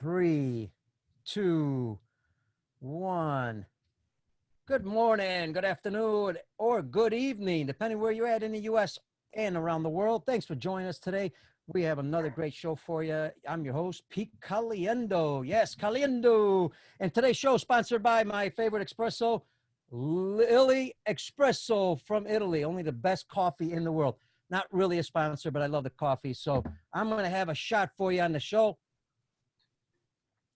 Three, two, one. Good morning, good afternoon, or good evening, depending where you're at in the U.S. and around the world. Thanks for joining us today. We have another great show for you. I'm your host, Pete Caliendo. Yes, Caliendo. And today's show is sponsored by my favorite espresso, Lily Espresso from Italy. Only the best coffee in the world. Not really a sponsor, but I love the coffee. So I'm going to have a shot for you on the show,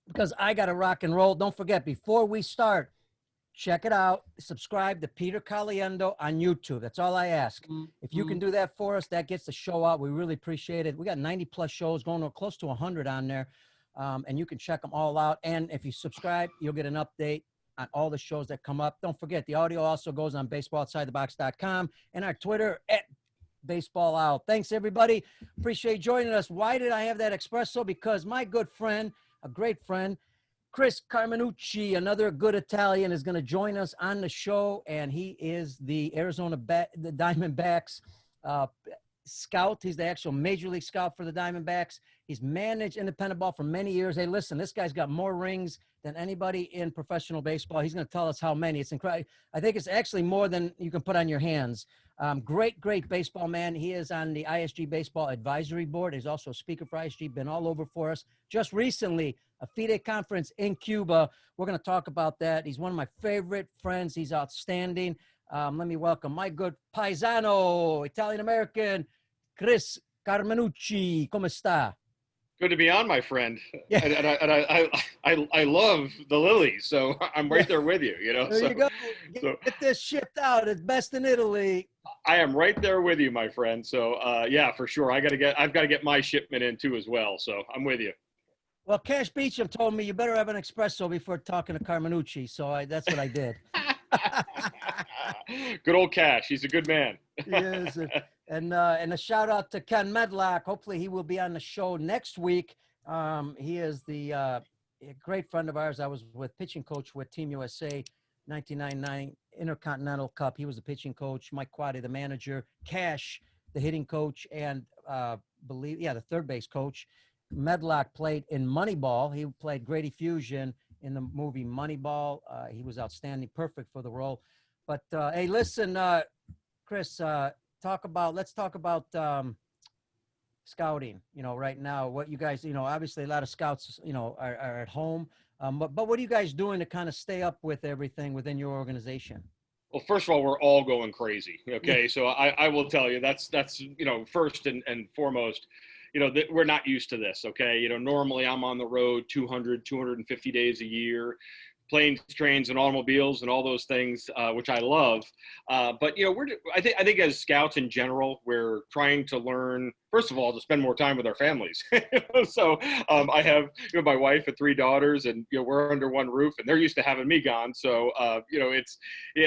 because I got to rock and roll. Don't forget, before we start, check it out. Subscribe to Peter Caliendo on YouTube. That's all I ask. If you can do that for us, that gets the show out. We really appreciate it. We got 90 plus shows, going to close to 100 on there. And you can check them all out. And if you subscribe, you'll get an update on all the shows that come up. Don't forget, the audio also goes on baseballoutsidethebox.com and our Twitter at Baseball Out. Thanks, everybody. Appreciate joining us. Why did I have that espresso? Because my good friend, a great friend, Chris Carminucci, another good Italian, is going to join us on the show, and he is the the Diamondbacks scout. He's the actual major league scout for the Diamondbacks. He's managed independent ball for many years. Hey, listen, this guy's got more rings than anybody in professional baseball. He's going to tell us how many. It's incredible. I think it's actually more than you can put on your hands. Great baseball man. He is on the ISG Baseball Advisory Board. He's also a speaker for ISG, been all over for us. Just recently, a AFIDE conference in Cuba. We're going to talk about that. He's one of my favorite friends. He's outstanding. Let me welcome my good paisano, Italian-American, Chris Carminucci. Come sta? Good to be on, my friend. Yeah. And I love the lilies, so I'm right there with you. There you go. Get this shipped out. It's best in Italy. I am right there with you, my friend. So yeah, for sure. I've got to get my shipment in too as well. So I'm with you. Well, Cash Beecham told me you better have an espresso before talking to Carminucci, so that's what I did. Good old Cash. He's a good man. Yes. And a shout out to Ken Medlock. Hopefully he will be on the show next week. He is a great friend of ours. I was with pitching coach with Team USA 1999 Intercontinental Cup. He was the pitching coach. Mike Quaddy, the manager. Cash, the hitting coach, and the third base coach. Medlock played in Moneyball. He played Grady Fusion in the movie Moneyball. He was outstanding, perfect for the role. But hey, listen, Chris, let's talk about scouting. Right now, what you guys, obviously a lot of scouts, are at home. But what are you guys doing to kind of stay up with everything within your organization? Well, first of all, we're all going crazy. Okay, so I will tell you that's first and foremost. That we're not used to this. Okay, normally I'm on the road 250 days a year, planes, trains, and automobiles, and all those things, which I love. But I think as scouts in general, we're trying to learn, first of all, to spend more time with our families. So I have my wife and 3 daughters, and we're under one roof, and they're used to having me gone. So it's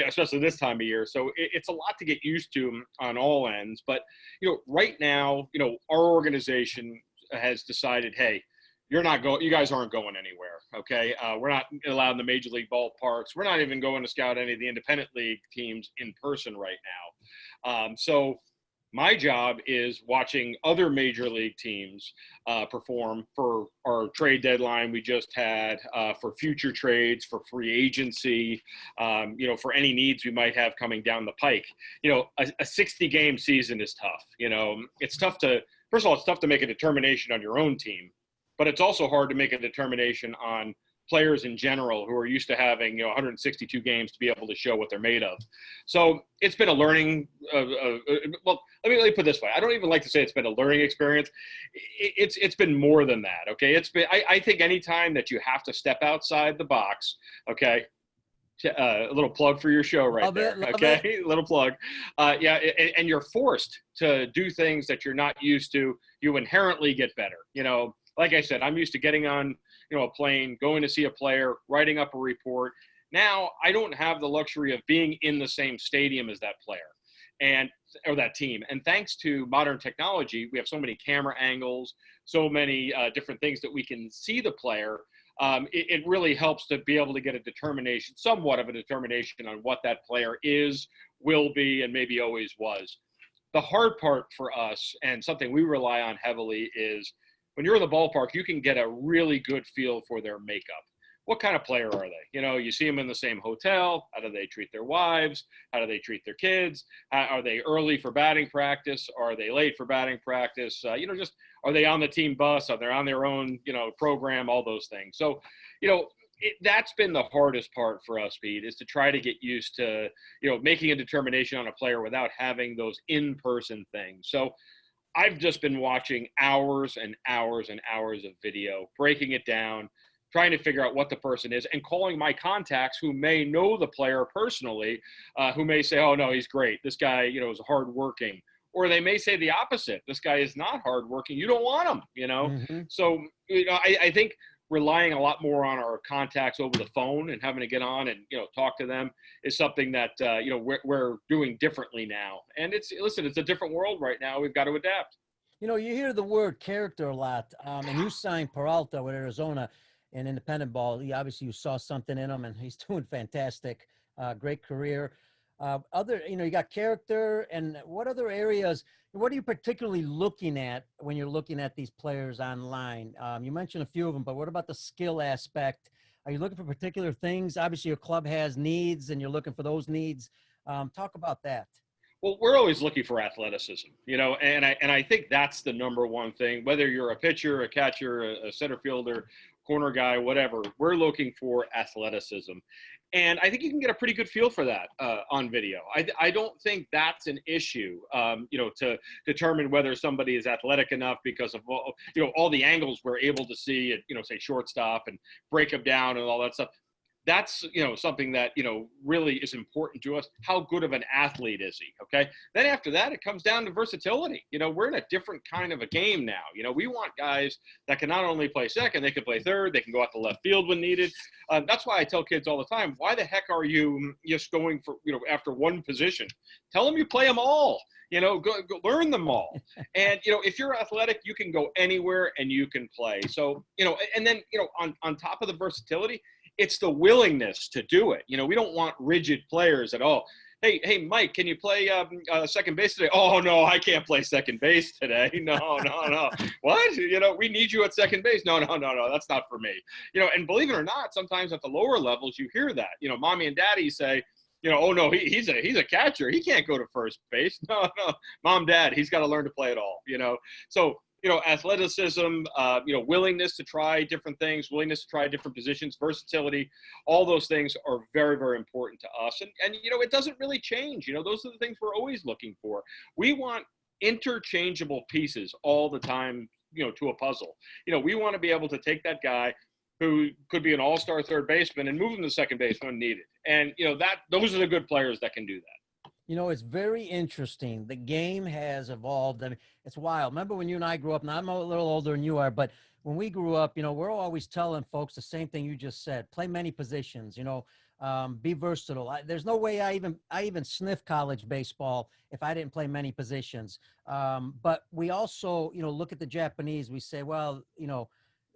especially this time of year. So it's a lot to get used to on all ends. But right now, our organization has decided, hey, you guys aren't going anywhere. Okay. We're not allowed in the major league ballparks. We're not even going to scout any of the independent league teams in person right now. So my job is watching other major league teams perform for our trade deadline we just had, for future trades, for free agency, for any needs we might have coming down the pike. A 60-game season is tough. It's tough first of all, it's tough to make a determination on your own team. But it's also hard to make a determination on players in general who are used to having 162 games to be able to show what they're made of. So it's been a learning. Well, let me put it this way. I don't even like to say it's been a learning experience. It's been more than that. Okay, it's been. I think anytime that you have to step outside the box. Okay. A little plug for your show right there. Okay, little plug. And you're forced to do things that you're not used to. You inherently get better. Like I said, I'm used to getting on, a plane, going to see a player, writing up a report. Now I don't have the luxury of being in the same stadium as that player or that team. And thanks to modern technology, we have so many camera angles, so many different things that we can see the player. It really helps to be able to get somewhat of a determination on what that player is, will be, and maybe always was. The hard part for us, and something we rely on heavily, is when you're in the ballpark, you can get a really good feel for their makeup. What kind of player are they? You know, you see them in the same hotel. How do they treat their wives? How do they treat their kids? Are they early for batting practice? Are they late for batting practice? You know, just are they on the team bus? Are they on their own, you know, program? All those things. So, you know, that's been the hardest part for us, Pete, is to try to get used to, you know, making a determination on a player without having those in-person things. So I've just been watching hours and hours and hours of video, breaking it down, trying to figure out what the person is, and calling my contacts who may know the player personally, who may say, oh, no, he's great. This guy, you know, is hardworking. Or they may say the opposite. This guy is not hardworking. You don't want him, you know. Mm-hmm. So, you know, I think relying a lot more on our contacts over the phone and having to get on and, you know, talk to them is something that, you know, we're doing differently now. And it's a different world right now. We've got to adapt. You know, you hear the word character a lot, and you signed Peralta with Arizona in independent ball. Obviously, you saw something in him, and he's doing fantastic. Great career. You know, you got character, and what other areas? What are you particularly looking at when you're looking at these players online? You mentioned a few of them, but what about the skill aspect? Are you looking for particular things? Obviously, your club has needs, and you're looking for those needs. Talk about that. Well, we're always looking for athleticism, you know, and I think that's the number one thing. Whether you're a pitcher, a catcher, a center fielder, corner guy, whatever, we're looking for athleticism. And I think you can get a pretty good feel for that on video. I don't think that's an issue, you know, to determine whether somebody is athletic enough because of, you know, all the angles we're able to see at, you know, say shortstop and break them down and all that stuff. That's, you know, something that, you know, really is important to us. How good of an athlete is he? Okay. Then after that, it comes down to versatility. You know, we're in a different kind of a game now. You know, we want guys that can not only play second, they can play third, they can go out to left field when needed. That's why I tell kids all the time, why the heck are you just going for, you know, after one position? Tell them you play them all. You know, go learn them all. And, you know, if you're athletic, you can go anywhere and you can play. So, you know, and then, you know, on top of the versatility, it's the willingness to do it. You know, we don't want rigid players at all. Hey, Mike, can you play second base today? Oh, no, I can't play second base today. No. What? You know, we need you at second base. No, that's not for me. You know, and believe it or not, sometimes at the lower levels, you hear that. You know, mommy and daddy say, you know, oh, no, he's a catcher. He can't go to first base. No, mom, dad, he's got to learn to play it all, you know. So, you know, athleticism, you know, willingness to try different things, willingness to try different positions, versatility, all those things are very, very important to us. And you know, it doesn't really change. You know, those are the things we're always looking for. We want interchangeable pieces all the time, you know, to a puzzle. You know, we want to be able to take that guy who could be an all-star third baseman and move him to second base when needed. And, you know, those are the good players that can do that. You know, it's very interesting. The game has evolved. I mean, it's wild. Remember when you and I grew up? Now, I'm a little older than you are, but when we grew up, you know, we're always telling folks the same thing you just said. Play many positions, you know, be versatile. There's no way I even sniff college baseball if I didn't play many positions. But we also, you know, look at the Japanese. We say, well, you know,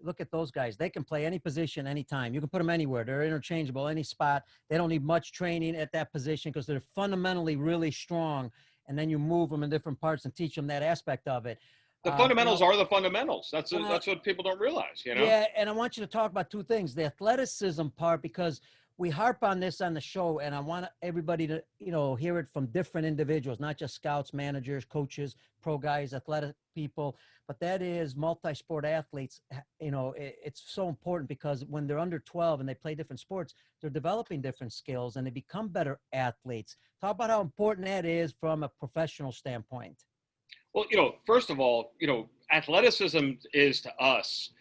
look at those guys. They can play any position, anytime. You can put them anywhere. They're interchangeable, any spot. They don't need much training at that position because they're fundamentally really strong. And then you move them in different parts and teach them that aspect of it. The fundamentals are the fundamentals. That's what people don't realize, you know? Yeah, and I want you to talk about two things. The athleticism part, because we harp on this on the show, and I want everybody to, you know, hear it from different individuals, not just scouts, managers, coaches, pro guys, athletic people, but that is multi-sport athletes. You know, it's so important because when they're under 12 and they play different sports, they're developing different skills and they become better athletes. Talk about how important that is from a professional standpoint. Well, you know, first of all, you know, athleticism is to us,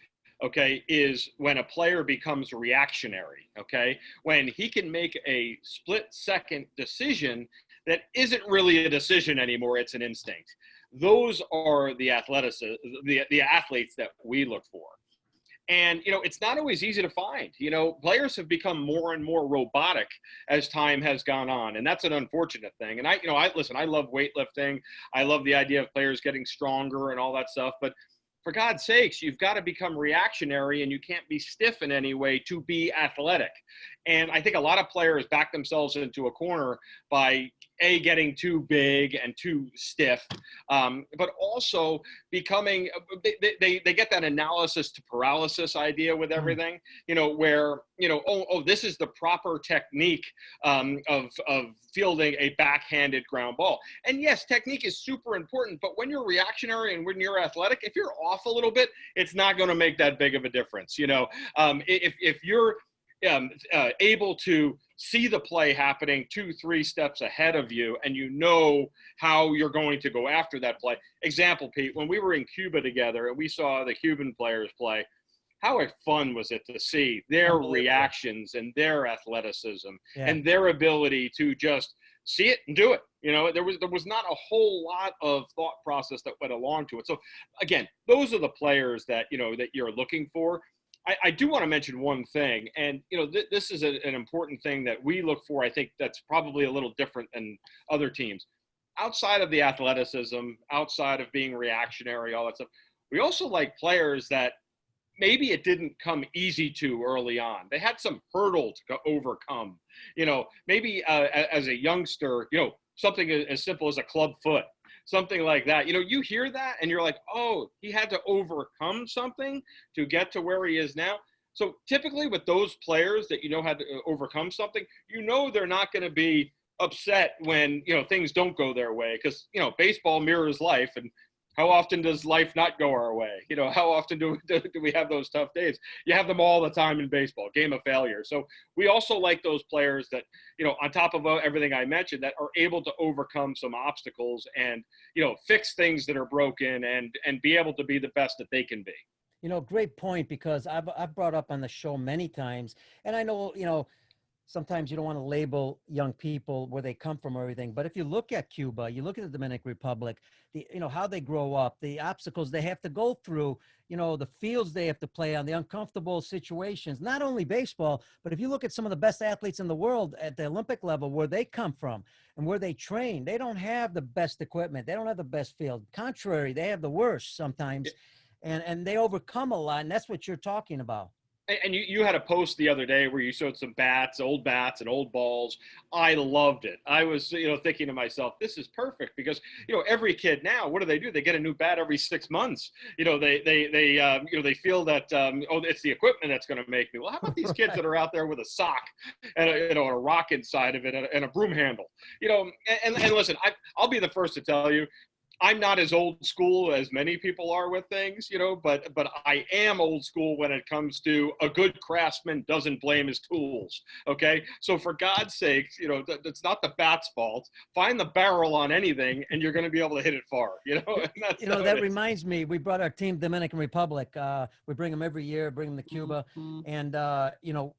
okay, is when a player becomes reactionary, okay, when he can make a split-second decision that isn't really a decision anymore, it's an instinct. Those are the the athletes that we look for. And, you know, it's not always easy to find. You know, players have become more and more robotic as time has gone on. And that's an unfortunate thing. And listen, I love weightlifting. I love the idea of players getting stronger and all that stuff. But for God's sakes, you've got to become reactionary and you can't be stiff in any way to be athletic. And I think a lot of players back themselves into a corner by getting too big and too stiff, but also becoming, they get that analysis to paralysis idea with everything, where, this is the proper technique of fielding a backhanded ground ball. And yes, technique is super important, but when you're reactionary and when you're athletic, if you're off a little bit, it's not going to make that big of a difference. If you're able to see the play happening 2-3 steps ahead of you, and how you're going to go after that play. Example, Pete, when we were in Cuba together and we saw the Cuban players play, how fun was it to see their reactions and their athleticism and their ability to just see it and do it. There was not a whole lot of thought process that went along to it. So again, those are the players that, that you're looking for. I do want to mention one thing, and this is an important thing that we look for. I think that's probably a little different than other teams. Outside of the athleticism, outside of being reactionary, all that stuff, we also like players that maybe it didn't come easy to early on. They had some hurdle to overcome. Maybe as a youngster, something as simple as a club foot. Something like that. You hear that and you're like, oh, he had to overcome something to get to where he is now. So typically with those players that had to overcome something, they're not going to be upset when, things don't go their way, because, baseball mirrors life, and how often does life not go our way? How often do we have those tough days? You have them all the time in baseball, game of failure. So we also like those players that, on top of everything I mentioned, that are able to overcome some obstacles and, fix things that are broken and be able to be the best that they can be. Great point, because I've brought up on the show many times, and I know, sometimes you don't want to label young people where they come from or everything. But if you look at Cuba, you look at the Dominican Republic, how they grow up, the obstacles they have to go through, the fields they have to play on, the uncomfortable situations, not only baseball, but if you look at some of the best athletes in the world at the Olympic level, where they come from and where they train, they don't have the best equipment. They don't have the best field. Contrary, they have the worst sometimes, and they overcome a lot. And that's what you're talking about. And you had a post the other day where you showed some old bats and old balls. I loved it. I was, thinking to myself, this is perfect, because, every kid now, what do? They get a new bat every 6 months. They feel that, it's the equipment that's going to make me. Well, how about these kids that are out there with a sock and a rock inside of it and a broom handle, and listen, I'll be the first to tell you, I'm not as old school as many people are with things, but I am old school when it comes to a good craftsman doesn't blame his tools. Okay. So for God's sakes, it's not the bat's fault. Find the barrel on anything and you're going to be able to hit it far, that reminds me, we brought our team Dominican Republic. We bring them every year, bring them to Cuba. And,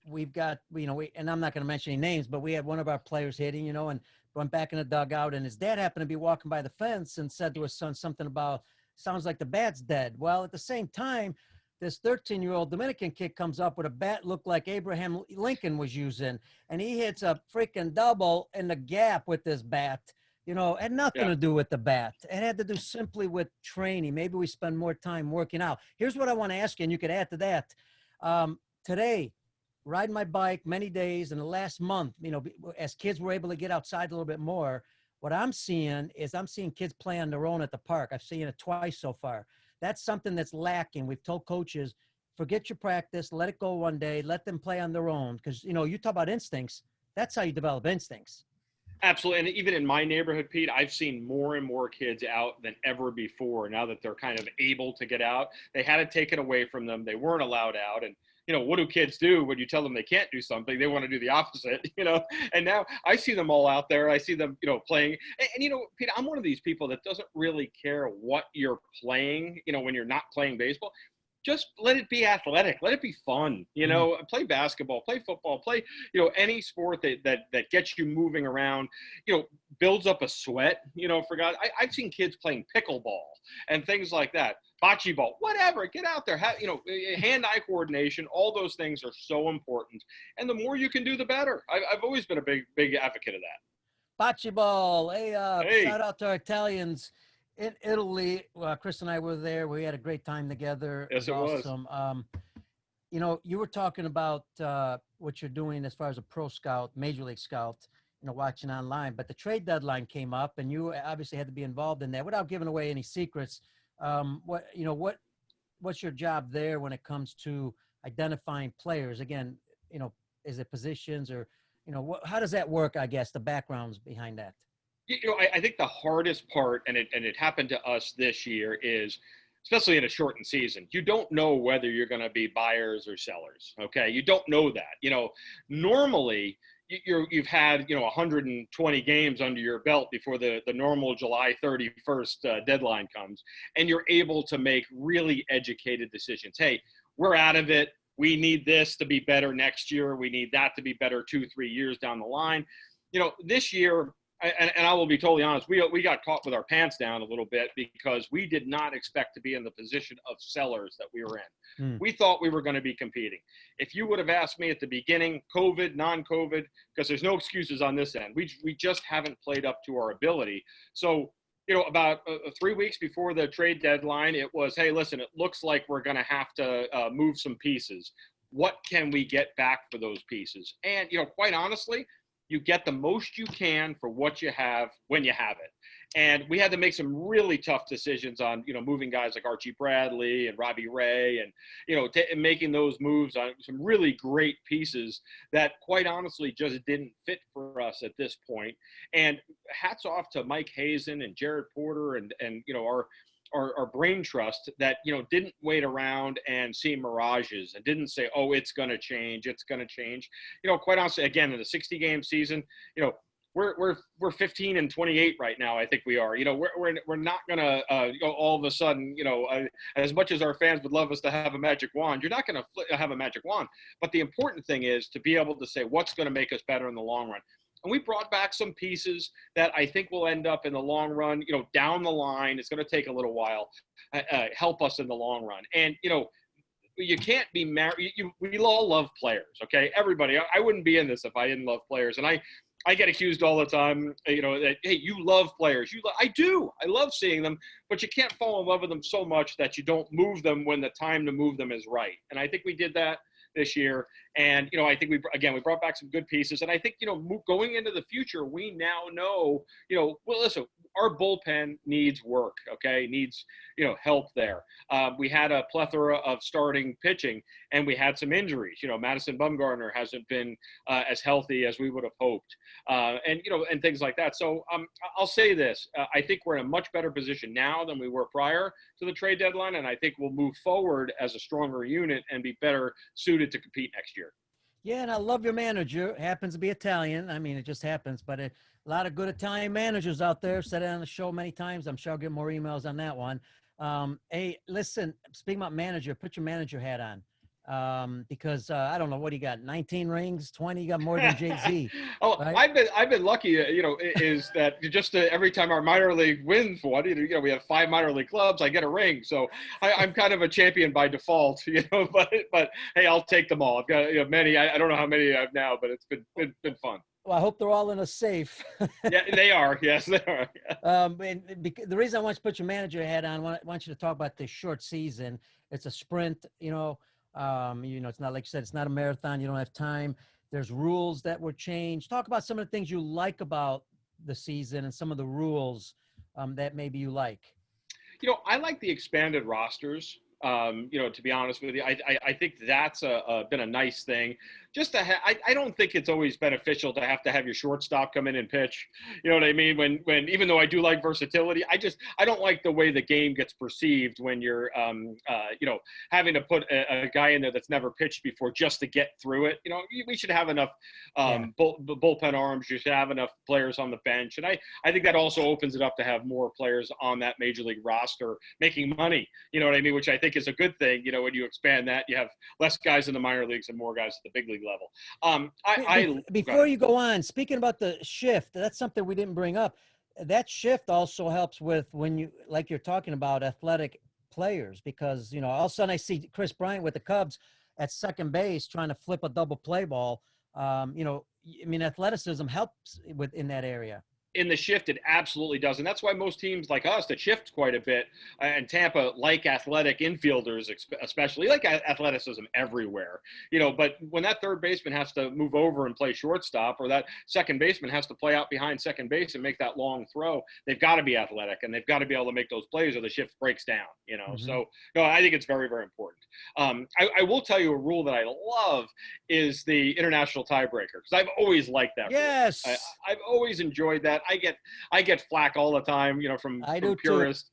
we've got, and I'm not going to mention any names, but we had one of our players hitting, and went back in the dugout, and his dad happened to be walking by the fence and said to his son something about, sounds like the bat's dead. Well, at the same time, this 13-year-old Dominican kid comes up with a bat looked like Abraham Lincoln was using, and he hits a freaking double in the gap with this bat. Had nothing to do with the bat. It had to do simply with training. Maybe we spend more time working out. Here's what I want to ask you, and you could add to that. Today, riding my bike many days in the last month, as kids were able to get outside a little bit more, what I'm seeing kids play on their own at the park. I've seen it twice so far. That's something that's lacking. We've told coaches, forget your practice, let it go one day, let them play on their own. Because, you talk about instincts. That's how you develop instincts. Absolutely. And even in my neighborhood, Pete, I've seen more and more kids out than ever before. Now that they're kind of able to get out, they had it taken away from them. They weren't allowed out. And what do kids do when you tell them they can't do something? They want to do the opposite, and now I see them all out there. I see them, playing. And Pete, I'm one of these people that doesn't really care what you're playing, when you're not playing baseball. Just let it be athletic. Let it be fun, play basketball, play football, play, any sport that gets you moving around, builds up a sweat, for God. I've seen kids playing pickleball and things like that. Bocce ball, whatever, get out there, have, hand-eye coordination, all those things are so important. And the more you can do, the better. I've always been a big advocate of that. Bocce ball. Hey, shout out to our Italians in Italy. Chris and I were there. We had a great time together. Yes, it was awesome. You were talking about what you're doing as far as a pro scout, major league scout. watching online. But the trade deadline came up, and you obviously had to be involved in that. Without giving away any secrets, what's your job there when it comes to identifying players? Again, is it positions or how does that work? I guess the backgrounds behind that. I think the hardest part, and it happened to us this year, is especially in a shortened season, you don't know whether you're going to be buyers or sellers. Okay, you don't know that. Normally you've had 120 games under your belt before the normal July 31st deadline comes, and you're able to make really educated decisions. Hey, we're out of it. We need this to be better next year. We need that to be better 2-3 years down the line. This year, and I will be totally honest, we got caught with our pants down a little bit because we did not expect to be in the position of sellers that we were in. We thought we were going to be competing. If you would have asked me at the beginning, COVID, non-COVID, because there's no excuses on this end, we just haven't played up to our ability. So, about 3 weeks before the trade deadline, it was, hey, listen, it looks like we're going to have to move some pieces. What can we get back for those pieces? And, quite honestly, you get the most you can for what you have when you have it. And we had to make some really tough decisions on, moving guys like Archie Bradley and Robbie Ray and, making those moves on some really great pieces that quite honestly just didn't fit for us at this point. And hats off to Mike Hazen and Jared Porter and our brain trust that, didn't wait around and see mirages and didn't say, oh, it's going to change. It's going to change. Quite honestly, again, in a 60-game season, we're 15-28 right now. I think we are. We're not going to go all of a sudden. As much as our fans would love us to have a magic wand, you're not going to have a magic wand. But the important thing is to be able to say what's going to make us better in the long run. And we brought back some pieces that I think will end up in the long run, down the line. It's going to take a little while, help us in the long run. And, you can't be married. We all love players. Okay. Everybody, I wouldn't be in this if I didn't love players. And I get accused all the time, that, hey, you love players. I do. I love seeing them, but you can't fall in love with them so much that you don't move them when the time to move them is right. And I think we did that this year. And, I think we brought back some good pieces. And I think, going into the future, we now know, well, listen, our bullpen needs work, okay? Needs, help there. We had a plethora of starting pitching and we had some injuries. Madison Bumgarner hasn't been as healthy as we would have hoped. And things like that. So I'll say this, I think we're in a much better position now than we were prior to the trade deadline. And I think we'll move forward as a stronger unit and be better suited to compete next year. Yeah, and I love your manager. Happens to be Italian. I mean, it just happens. But a lot of good Italian managers out there. Said it on the show many times. I'm sure I'll get more emails on that one. Hey, listen, speaking about manager, put your manager hat on. Because I don't know what he got, 19 rings, 20, you got more than Jay-Z. Oh, right? I've been lucky, is that just every time our minor league wins one, we have 5 minor league clubs, I get a ring. So I'm kind of a champion by default, but hey, I'll take them all. I've got many, I don't know how many I have now, but it's been fun. Well, I hope they're all in a safe. Yeah, they are. Yes, they are. The reason I want you to put your manager hat on, I want you to talk about this short season. It's a sprint, it's not, like you said, it's not a marathon. You don't have time. There's rules that were changed. Talk about some of the things you like about the season and some of the rules that maybe you like. I like the expanded rosters. To be honest with you, I think that's been a nice thing. Just to I don't think it's always beneficial to have your shortstop come in and pitch. You know what I mean? When even though I do like versatility, I don't like the way the game gets perceived when you're having to put a guy in there that's never pitched before just to get through it. We should have enough bullpen arms. You should have enough players on the bench, and I think that also opens it up to have more players on that major league roster making money. You know what I mean? Which I think is a good thing. When you expand that, you have less guys in the minor leagues and more guys at the big league level. Before you go on, speaking about the shift, that's something we didn't bring up. That shift also helps with when you're talking about athletic players, because, all of a sudden I see Chris Bryant with the Cubs at second base trying to flip a double play ball. Athleticism helps in that area. in the shift, it absolutely does. And that's why most teams like us that shift quite a bit, and Tampa like athletic infielders, especially like athleticism everywhere, but when that third baseman has to move over and play shortstop, or that second baseman has to play out behind second base and make that long throw, they've got to be athletic and they've got to be able to make those plays or the shift breaks down, So no, I think it's very, very important. I will tell you a rule that I love is the international tiebreaker, because I've always liked that Yes. rule. I've always enjoyed that. I get flack all the time, from purists.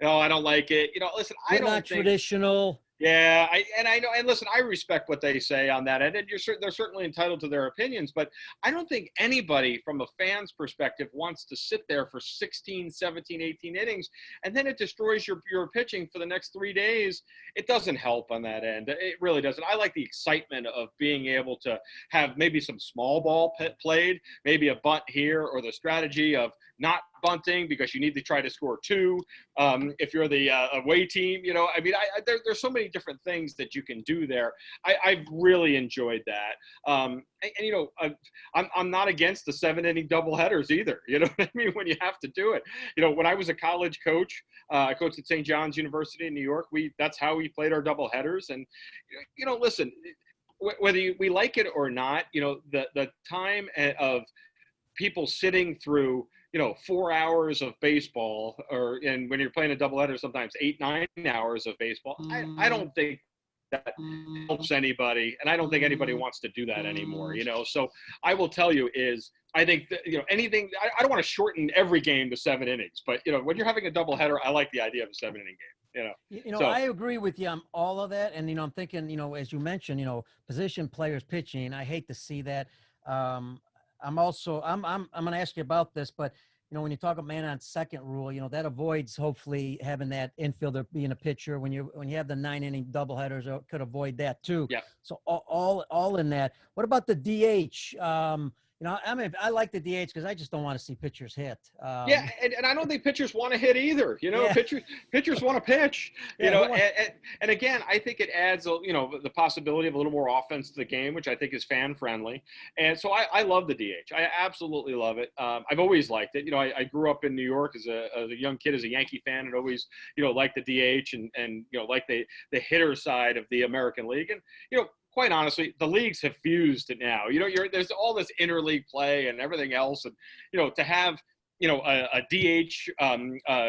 No, I don't like it. Listen, I don't not think traditional. Yeah, I know, and listen, I respect what they say on that end, and they're certainly entitled to their opinions, but I don't think anybody from a fan's perspective wants to sit there for 16, 17, 18 innings, and then it destroys your pitching for the next 3 days. It doesn't help on that end. It really doesn't. I like the excitement of being able to have maybe some small ball played, maybe a bunt here, or the strategy of not bunting because you need to try to score 2. If you're the away team, there's so many different things that you can do there. I've really enjoyed that. I'm not against the 7-inning doubleheaders either. You know what I mean? When you have to do it. When I was a college coach, I coached at St. John's University in New York. That's how we played our doubleheaders. And, listen, whether we like it or not, the time of people sitting through 4 hours of baseball, and when you're playing a doubleheader, sometimes 8, 9 hours of baseball. I don't think that helps anybody, and I don't think anybody wants to do that anymore. So I will tell you is I think that, anything. I don't want to shorten every game to 7 innings, but when you're having a doubleheader, I like the idea of a 7-inning game. I agree with you on all of that, and I'm thinking, as you mentioned, position players pitching. I hate to see that. I'm going to ask you about this, but when you talk about man on second rule, that avoids hopefully having that infielder being a pitcher. When you have the 9-inning doubleheaders, it could avoid that too. Yeah. So all in that. What about the DH? I like the DH because I just don't want to see pitchers hit. Yeah, and I don't think pitchers want to hit either. Yeah. Pitchers want to pitch. And again, I think it adds the possibility of a little more offense to the game, which I think is fan friendly. And so I love the DH. I absolutely love it. I've always liked it. I grew up in New York as a young kid as a Yankee fan, and always liked the DH and like the hitter side of the American League. And quite honestly, the leagues have fused it now. There's all this interleague play and everything else, and to have a DH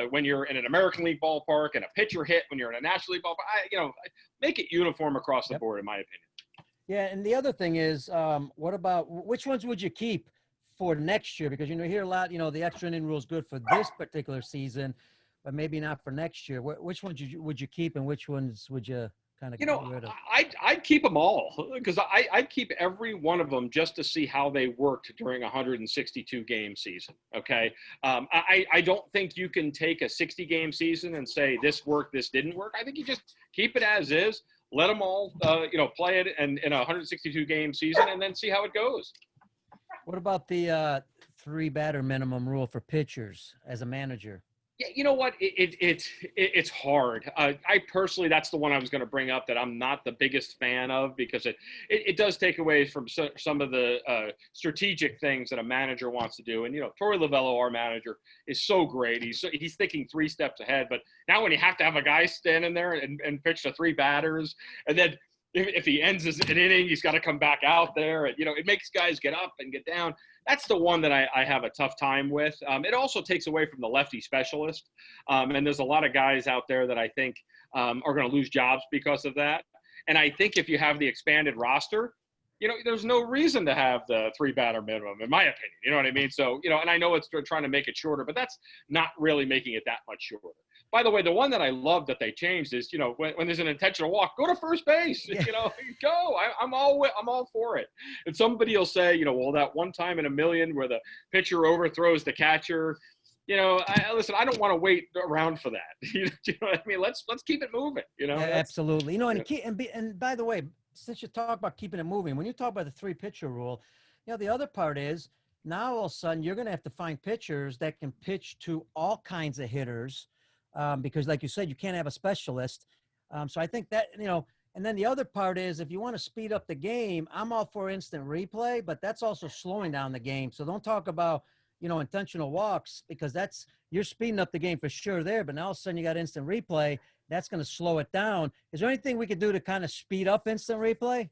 when you're in an American League ballpark and a pitcher hit when you're in a National League ballpark, make it uniform across the board, in my opinion. Yeah, and the other thing is, what about which ones would you keep for next year? Because you hear a lot, the extra inning rule is good for this particular season, but maybe not for next year. Which ones would you keep, and which ones would you kind of get rid of? I'd keep them all, because I'd keep every one of them just to see how they worked during a 162 game season. Okay. I don't think you can take a 60 game season and say this worked, this didn't work. I think you just keep it as is, let them all, play it in a 162 game season, and then see how it goes. What about the 3 batter minimum rule for pitchers as a manager? Yeah, you know what? It's hard. I personally, that's the one I was going to bring up that I'm not the biggest fan of, because it does take away from some of the strategic things that a manager wants to do. And Torey Lovello, our manager, is so great. He's thinking 3 steps ahead. But now when you have to have a guy standing there and pitch to 3 batters, and then if he ends an inning, he's got to come back out there. And, it makes guys get up and get down. That's the one that I have a tough time with. It also takes away from the lefty specialist. And there's a lot of guys out there that I think are going to lose jobs because of that. And I think if you have the expanded roster, there's no reason to have the 3 batter minimum, in my opinion. You know what I mean? So, and I know they're trying to make it shorter, but that's not really making it that much shorter. By the way, the one that I love that they changed is, when there's an intentional walk, go to first base. Yeah. Go. I'm all for it. And somebody will say, well, that one time in a million where the pitcher overthrows the catcher. Listen, I don't want to wait around for that. You know what I mean? Let's keep it moving. Yeah, absolutely. And by the way, since you talk about keeping it moving, when you talk about the 3 pitcher rule, the other part is now all of a sudden you're going to have to find pitchers that can pitch to all kinds of hitters. Because like you said, you can't have a specialist. So I think that, and then the other part is if you want to speed up the game, I'm all for instant replay, but that's also slowing down the game. So don't talk about, intentional walks, because you're speeding up the game for sure there, but now all of a sudden you got instant replay. That's going to slow it down. Is there anything we could do to kind of speed up instant replay?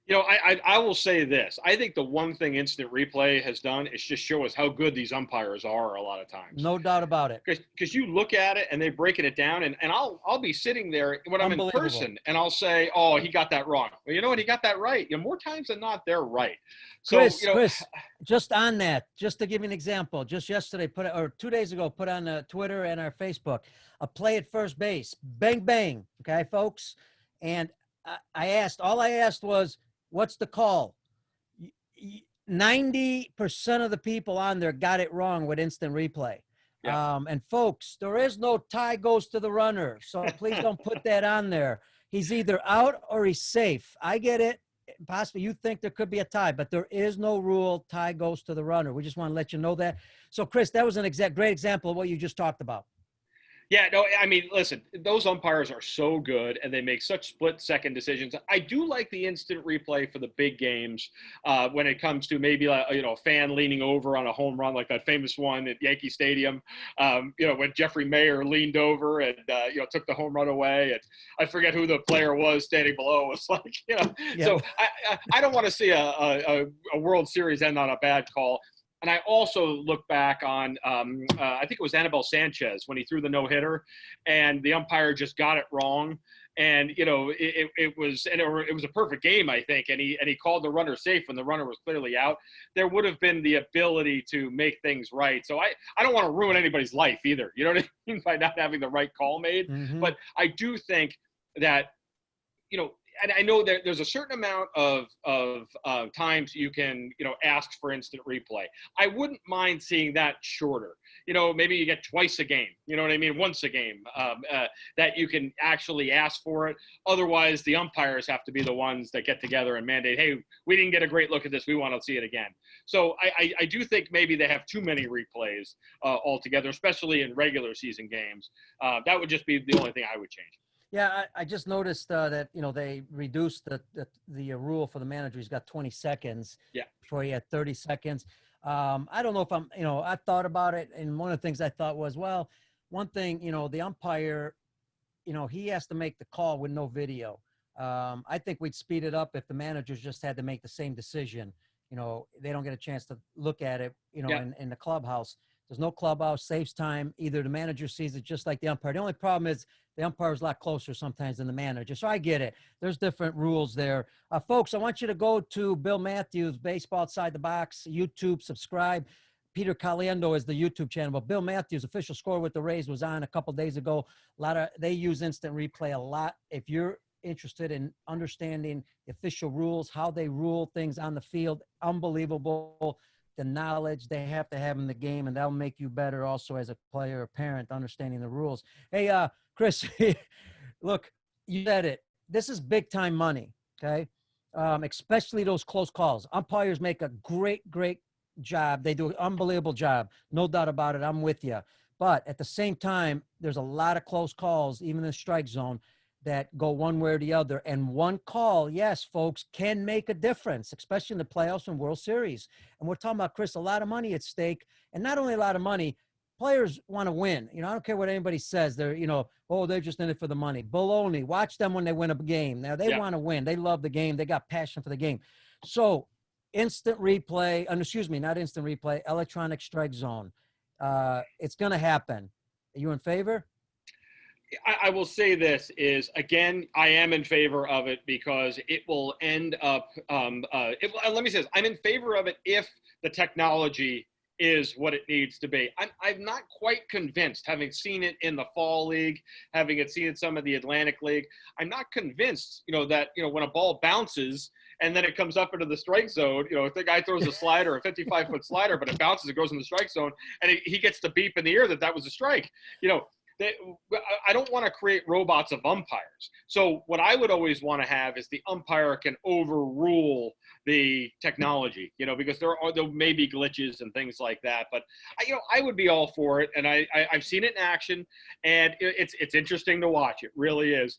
I will say this. I think the one thing instant replay has done is just show us how good these umpires are a lot of times. No doubt about it. Because you look at it and they're breaking it down, and I'll be sitting there when I'm in person, and I'll say, oh, he got that wrong. Well, you know what? He got that right. More times than not, they're right. So, Chris, just on that, just to give you an example, just yesterday, 2 days ago, put on Twitter and our Facebook, a play at first base, bang, bang. Okay, folks. And all I asked was, what's the call? 90% of the people on there got it wrong with instant replay. Yeah. And folks, there is no tie goes to the runner. So please don't put that on there. He's either out or he's safe. I get it. Possibly you think there could be a tie, but there is no rule tie goes to the runner. We just want to let you know that. So Chris, that was an great example of what you just talked about. Yeah, no, I mean, listen, those umpires are so good, and they make such split-second decisions. I do like the instant replay for the big games when it comes to maybe a fan leaning over on a home run, like that famous one at Yankee Stadium. When Jeffrey Mayer leaned over and took the home run away, and I forget who the player was standing below. It's like Yeah. So I don't want to see a World Series end on a bad call. And I also look back on, I think it was Anibal Sanchez when he threw the no-hitter, and the umpire just got it wrong. And it was a perfect game, I think. And he called the runner safe when the runner was clearly out. There would have been the ability to make things right. So I don't want to ruin anybody's life either. You know what I mean, by not having the right call made. Mm-hmm. But I do think that and I know that there's a certain amount of times you can, ask for instant replay. I wouldn't mind seeing that shorter. Maybe you get twice a game, once a game, that you can actually ask for it. Otherwise, the umpires have to be the ones that get together and mandate, hey, we didn't get a great look at this. We want to see it again. So I do think maybe they have too many replays altogether, especially in regular season games. That would just be the only thing I would change. Yeah, I just noticed that, they reduced the rule for the manager. He's got 20 seconds. Yeah. Before he had 30 seconds. I don't know if I thought about it. And one of the things I thought was, well, one thing, the umpire, he has to make the call with no video. I think we'd speed it up if the managers just had to make the same decision. They don't get a chance to look at it, in the clubhouse. There's no clubhouse, saves time. Either the manager sees it just like the umpire. The only problem is the umpire is a lot closer sometimes than the manager. So I get it. There's different rules there. Folks, I want you to go to Bill Matthews, Baseball Outside the Box, YouTube, subscribe. Peter Caliendo is the YouTube channel. But Bill Matthews, official score with the Rays, was on a couple days ago. They use instant replay a lot. If you're interested in understanding the official rules, how they rule things on the field, unbelievable. The knowledge they have to have in the game, and that'll make you better also as a player or parent, understanding the rules. Hey, Chris, look, you said it. This is big time money, okay? Especially those close calls. Umpires make a great job. They do an unbelievable job. No doubt about it. I'm with you. But at the same time, there's a lot of close calls, even in the strike zone, that go one way or the other. And one call, yes, folks, can make a difference, especially in the playoffs and World Series. And we're talking about, Chris, a lot of money at stake. And not only a lot of money, players want to win. I don't care what anybody says. They're, they're just in it for the money. Baloney. Watch them when they win a game. Now, they want to win. They love the game. They got passion for the game. So instant replay, not instant replay, electronic strike zone. It's going to happen. Are you in favor? I will say this is, again, I am in favor of it because it will end up, let me say this, I'm in favor of it if the technology is what it needs to be. I'm not quite convinced, having seen it in the Fall League, having seen it some of the Atlantic League, I'm not convinced, that, when a ball bounces and then it comes up into the strike zone, if the guy throws a slider, a 55-foot slider, but it bounces, it goes in the strike zone, and he gets the beep in the ear that was a strike, I don't want to create robots of umpires. So what I would always want to have is the umpire can overrule the technology, because there may be glitches and things like that. But I would be all for it, and I've seen it in action, and it's interesting to watch. It really is.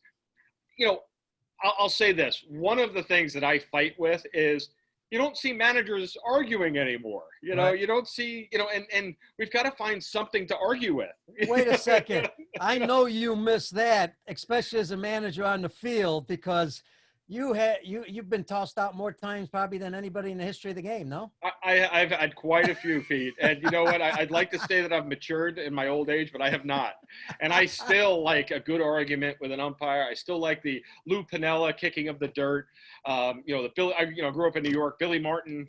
I'll say this: one of the things that I fight with is you don't see managers arguing anymore. You know, Right. you don't see, and we've got to find something to argue with. Wait a second. I know you miss that, especially as a manager on the field, because you've been tossed out more times probably than anybody in the history of the game. No. I've had quite a few, Pete. And you know what? I'd like to say that I've matured in my old age, but I have not. And I still like a good argument with an umpire. I still like the Lou Piniella kicking of the dirt. The Billy, I grew up in New York, Billy Martin,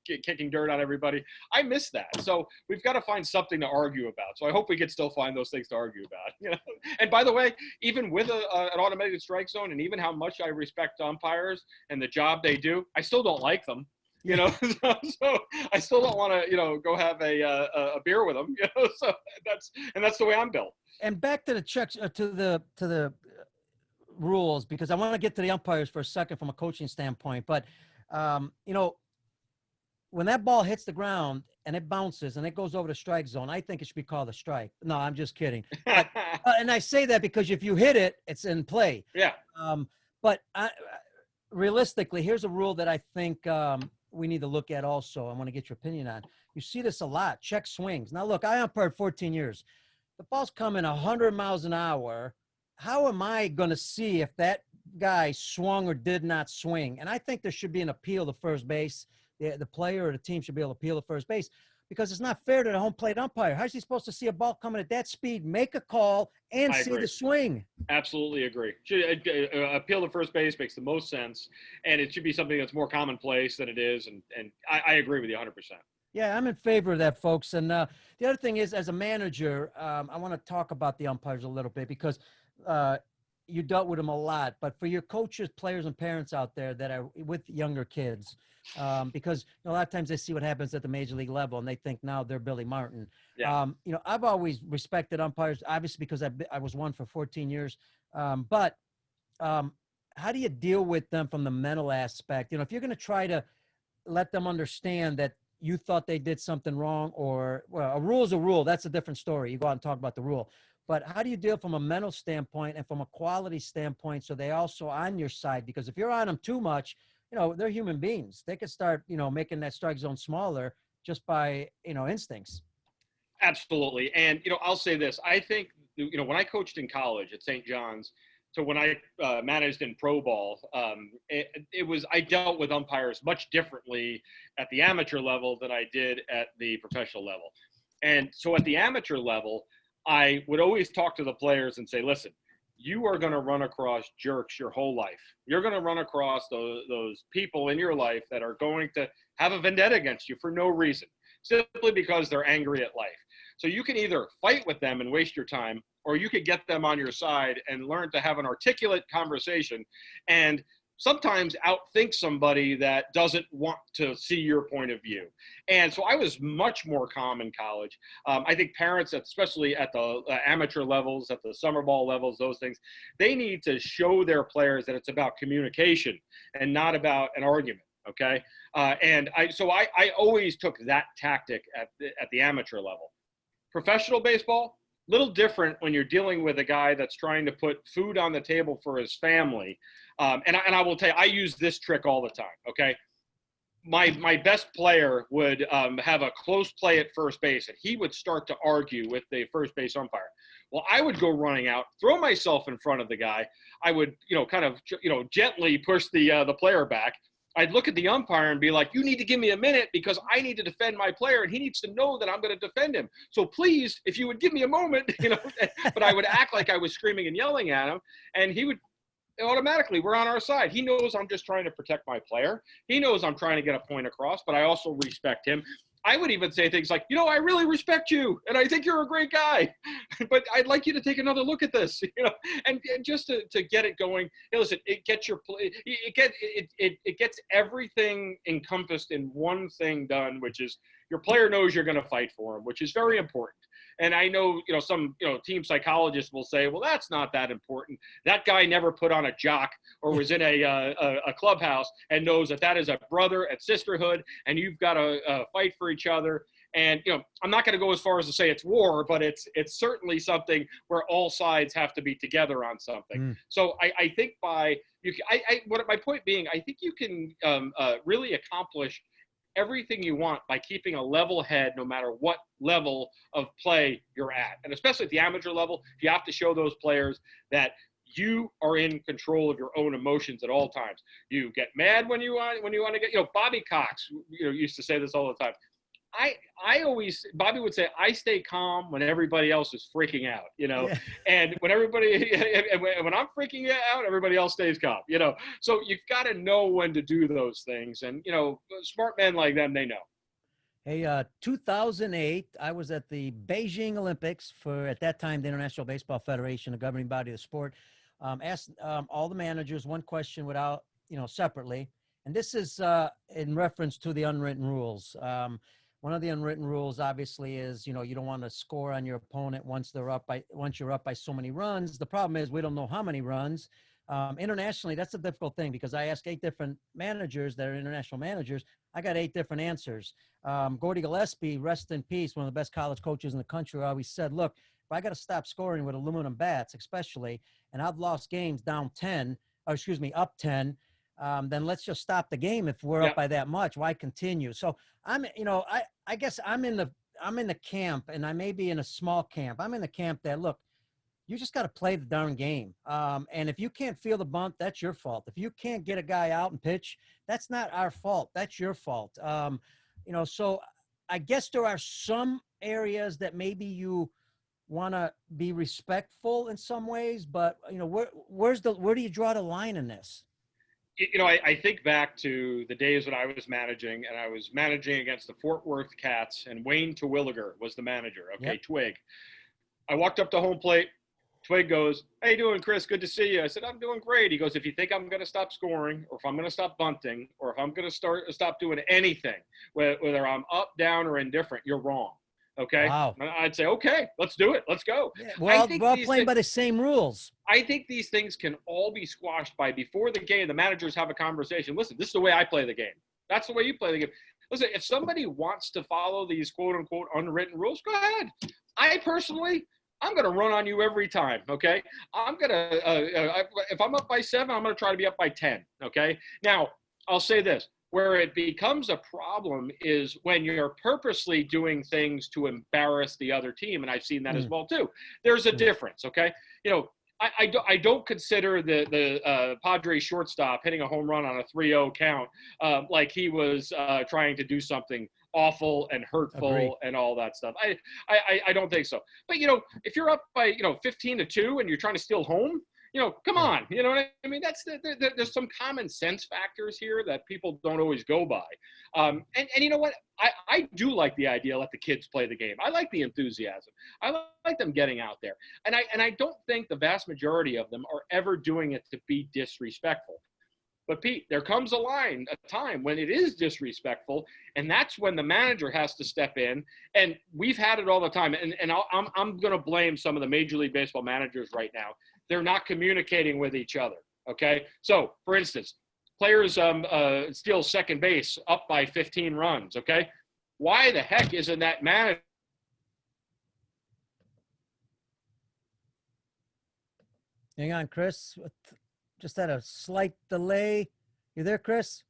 kicking dirt on everybody. I miss that. So we've got to find something to argue about. So I hope we can still find those things to argue about. And by the way, even with an automated strike zone, and even how much I respect umpires and the job they do, I still don't like them. So I still don't want to, go have a beer with them. So that's the way I'm built. And back to the checks to the rules, because I want to get to the umpires for a second from a coaching standpoint. But when that ball hits the ground and it bounces and it goes over the strike zone, I think it should be called a strike. No, I'm just kidding. But, and I say that because if you hit it, it's in play. Yeah. But realistically, here's a rule that I think we need to look at also. I want to get your opinion on. You see this a lot, check swings. Now, look, I umpired 14 years. The ball's coming 100 miles an hour. How am I going to see if that guy swung or did not swing? And I think there should be an appeal to first base. The player or the team should be able to appeal to first base, because it's not fair to the home plate umpire. How's he supposed to see a ball coming at that speed, make a call, and see the swing? Absolutely agree. Appeal to first base makes the most sense, and it should be something that's more commonplace than it is. And I agree with you 100%. Yeah, I'm in favor of that, folks. And the other thing is, as a manager, I want to talk about the umpires a little bit, because you dealt with them a lot. But for your coaches, players, and parents out there that are with younger kids, because a lot of times they see what happens at the major league level and they think now they're Billy Martin. Yeah. I've always respected umpires, obviously, because I was one for 14 years. But how do you deal with them from the mental aspect? If you're going to try to let them understand that you thought they did something wrong, or, well, a rule is a rule. That's a different story. You go out and talk about the rule. But how do you deal from a mental standpoint and from a quality standpoint, so they also on your side? Because if you're on them too much, they're human beings. They could start, making that strike zone smaller just by, instincts. Absolutely. And, I'll say this. I think, when I coached in college at St. John's, so when I managed in pro ball, I dealt with umpires much differently at the amateur level than I did at the professional level. And so at the amateur level, I would always talk to the players and say, listen, you are going to run across jerks your whole life. You're going to run across those people in your life that are going to have a vendetta against you for no reason, simply because they're angry at life. So you can either fight with them and waste your time, or you could get them on your side and learn to have an articulate conversation and sometimes outthink somebody that doesn't want to see your point of view. And so I was much more calm in college. I think parents, especially at the amateur levels, at the summer ball levels, those things, they need to show their players that it's about communication and not about an argument. Okay. And I always took that tactic at the amateur level. Professional baseball, little different when you're dealing with a guy that's trying to put food on the table for his family. And I will tell you, I use this trick all the time. Okay. My best player would have a close play at first base, and he would start to argue with the first base umpire. Well, I would go running out, throw myself in front of the guy. I would, gently push the player back. I'd look at the umpire and be like, you need to give me a minute because I need to defend my player and he needs to know that I'm going to defend him. So please, if you would give me a moment, but I would act like I was screaming and yelling at him, and he would automatically, we're on our side. He knows I'm just trying to protect my player. He knows I'm trying to get a point across, but I also respect him. I would even say things like, I really respect you and I think you're a great guy, but I'd like you to take another look at this, and just to get it going. Listen, it gets it gets everything encompassed in one thing done, which is your player knows you're going to fight for him, which is very important. And I know, some, team psychologists will say, well, that's not that important. That guy never put on a jock or was in a clubhouse and knows that is a brother and sisterhood, and you've got to fight for each other. And, I'm not going to go as far as to say it's war, but it's certainly something where all sides have to be together on something. So I think my point being, I think you can really accomplish everything you want by keeping a level head no matter what level of play you're at. And especially at the amateur level, you have to show those players that you are in control of your own emotions at all times. You get mad when you want to get, Bobby Cox, used to say this all the time. Bobby would say, I stay calm when everybody else is freaking out, Yeah. and when when I'm freaking out, everybody else stays calm, so you've got to know when to do those things. And, smart men like them, they know. Hey, 2008, I was at the Beijing Olympics for, at that time, the International Baseball Federation, the governing body of the sport. Asked all the managers one question without, separately. And this is in reference to the unwritten rules. One of the unwritten rules, obviously, is, you don't want to score on your opponent once you're up by so many runs. The problem is we don't know how many runs. Internationally, that's a difficult thing because I asked 8 different managers that are international managers. I got 8 different answers. Gordy Gillespie, rest in peace, one of the best college coaches in the country, always said, look, if I got to stop scoring with aluminum bats, especially, and I've lost games down 10, up 10, then let's just stop the game. If we're up by that much, why continue? So I guess I'm in the camp, and I may be in a small camp. I'm in the camp that, look, you just got to play the darn game. And if you can't feel the bunt, that's your fault. If you can't get a guy out and pitch, that's not our fault. That's your fault. So I guess there are some areas that maybe you want to be respectful in some ways, but where do you draw the line in this? I think back to the days when I was managing, and I was managing against the Fort Worth Cats, and Wayne Terwilliger was the manager. Okay, yep. Twig. I walked up to home plate. Twig goes, "How you doing, Chris? Good to see you." I said, "I'm doing great." He goes, "If you think I'm going to stop scoring, or if I'm going to stop bunting, or if I'm going to stop doing anything, whether I'm up, down, or indifferent, you're wrong." Okay. Wow. I'd say, okay, let's do it. Let's go. Yeah, we're all playing by the same rules. I think these things can all be squashed by before the game. The managers have a conversation. Listen, this is the way I play the game. That's the way you play the game. Listen, if somebody wants to follow these quote unquote unwritten rules, go ahead. I'm going to run on you every time. Okay. I'm going to, if I'm up by 7, I'm going to try to be up by 10. Okay. Now I'll say this. Where it becomes a problem is when you're purposely doing things to embarrass the other team, and I've seen that as well too. There's a difference, okay? I don't consider the Padres shortstop hitting a home run on a 3-0 count like he was trying to do something awful and hurtful and all that stuff. I don't think so. But if you're up by 15-2 and you're trying to steal home, come on, you know what I mean? There's some common sense factors here that people don't always go by. And you know what? I do like the idea, let the kids play the game. I like the enthusiasm. I like them getting out there. And I don't think the vast majority of them are ever doing it to be disrespectful. But Pete, there comes a time when it is disrespectful, and that's when the manager has to step in. And we've had it all the time. And I'm going to blame some of the Major League Baseball managers right now. They're not communicating with each other. Okay. So for instance, players steal second base up by 15 runs. Okay. Why the heck isn't that manager? Hang on, Chris. Just had a slight delay. You there, Chris?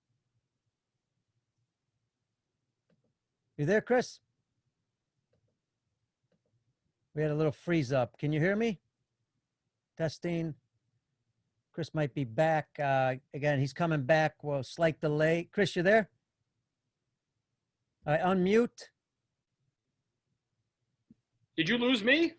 You there, Chris? We had a little freeze up. Can you hear me? Testing. Chris might be back. Again, he's coming back. Well, slight delay. Chris, you there? Unmute. Did you lose me?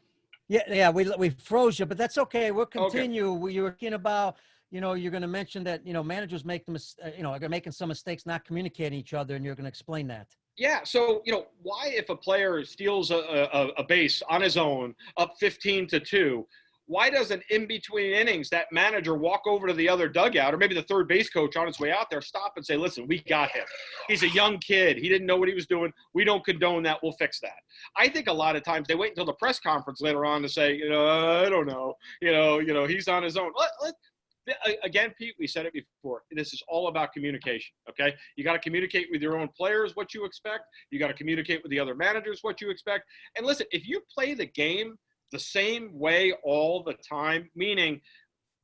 Yeah, we froze you, but that's okay. We'll continue. Okay. You were talking about, you're going to mention that, managers make are making some mistakes, not communicating each other, and you're going to explain that. Yeah. So, why if a player steals a base on his own up 15-2, why doesn't in between innings that manager walk over to the other dugout, or maybe the third base coach on his way out there, stop and say, listen, we got him. He's a young kid. He didn't know what he was doing. We don't condone that. We'll fix that. I think a lot of times they wait until the press conference later on to say, I don't know, he's on his own. Again, Pete, we said it before. This is all about communication, okay? You got to communicate with your own players what you expect. You got to communicate with the other managers what you expect. And listen, if you play the game the same way all the time, meaning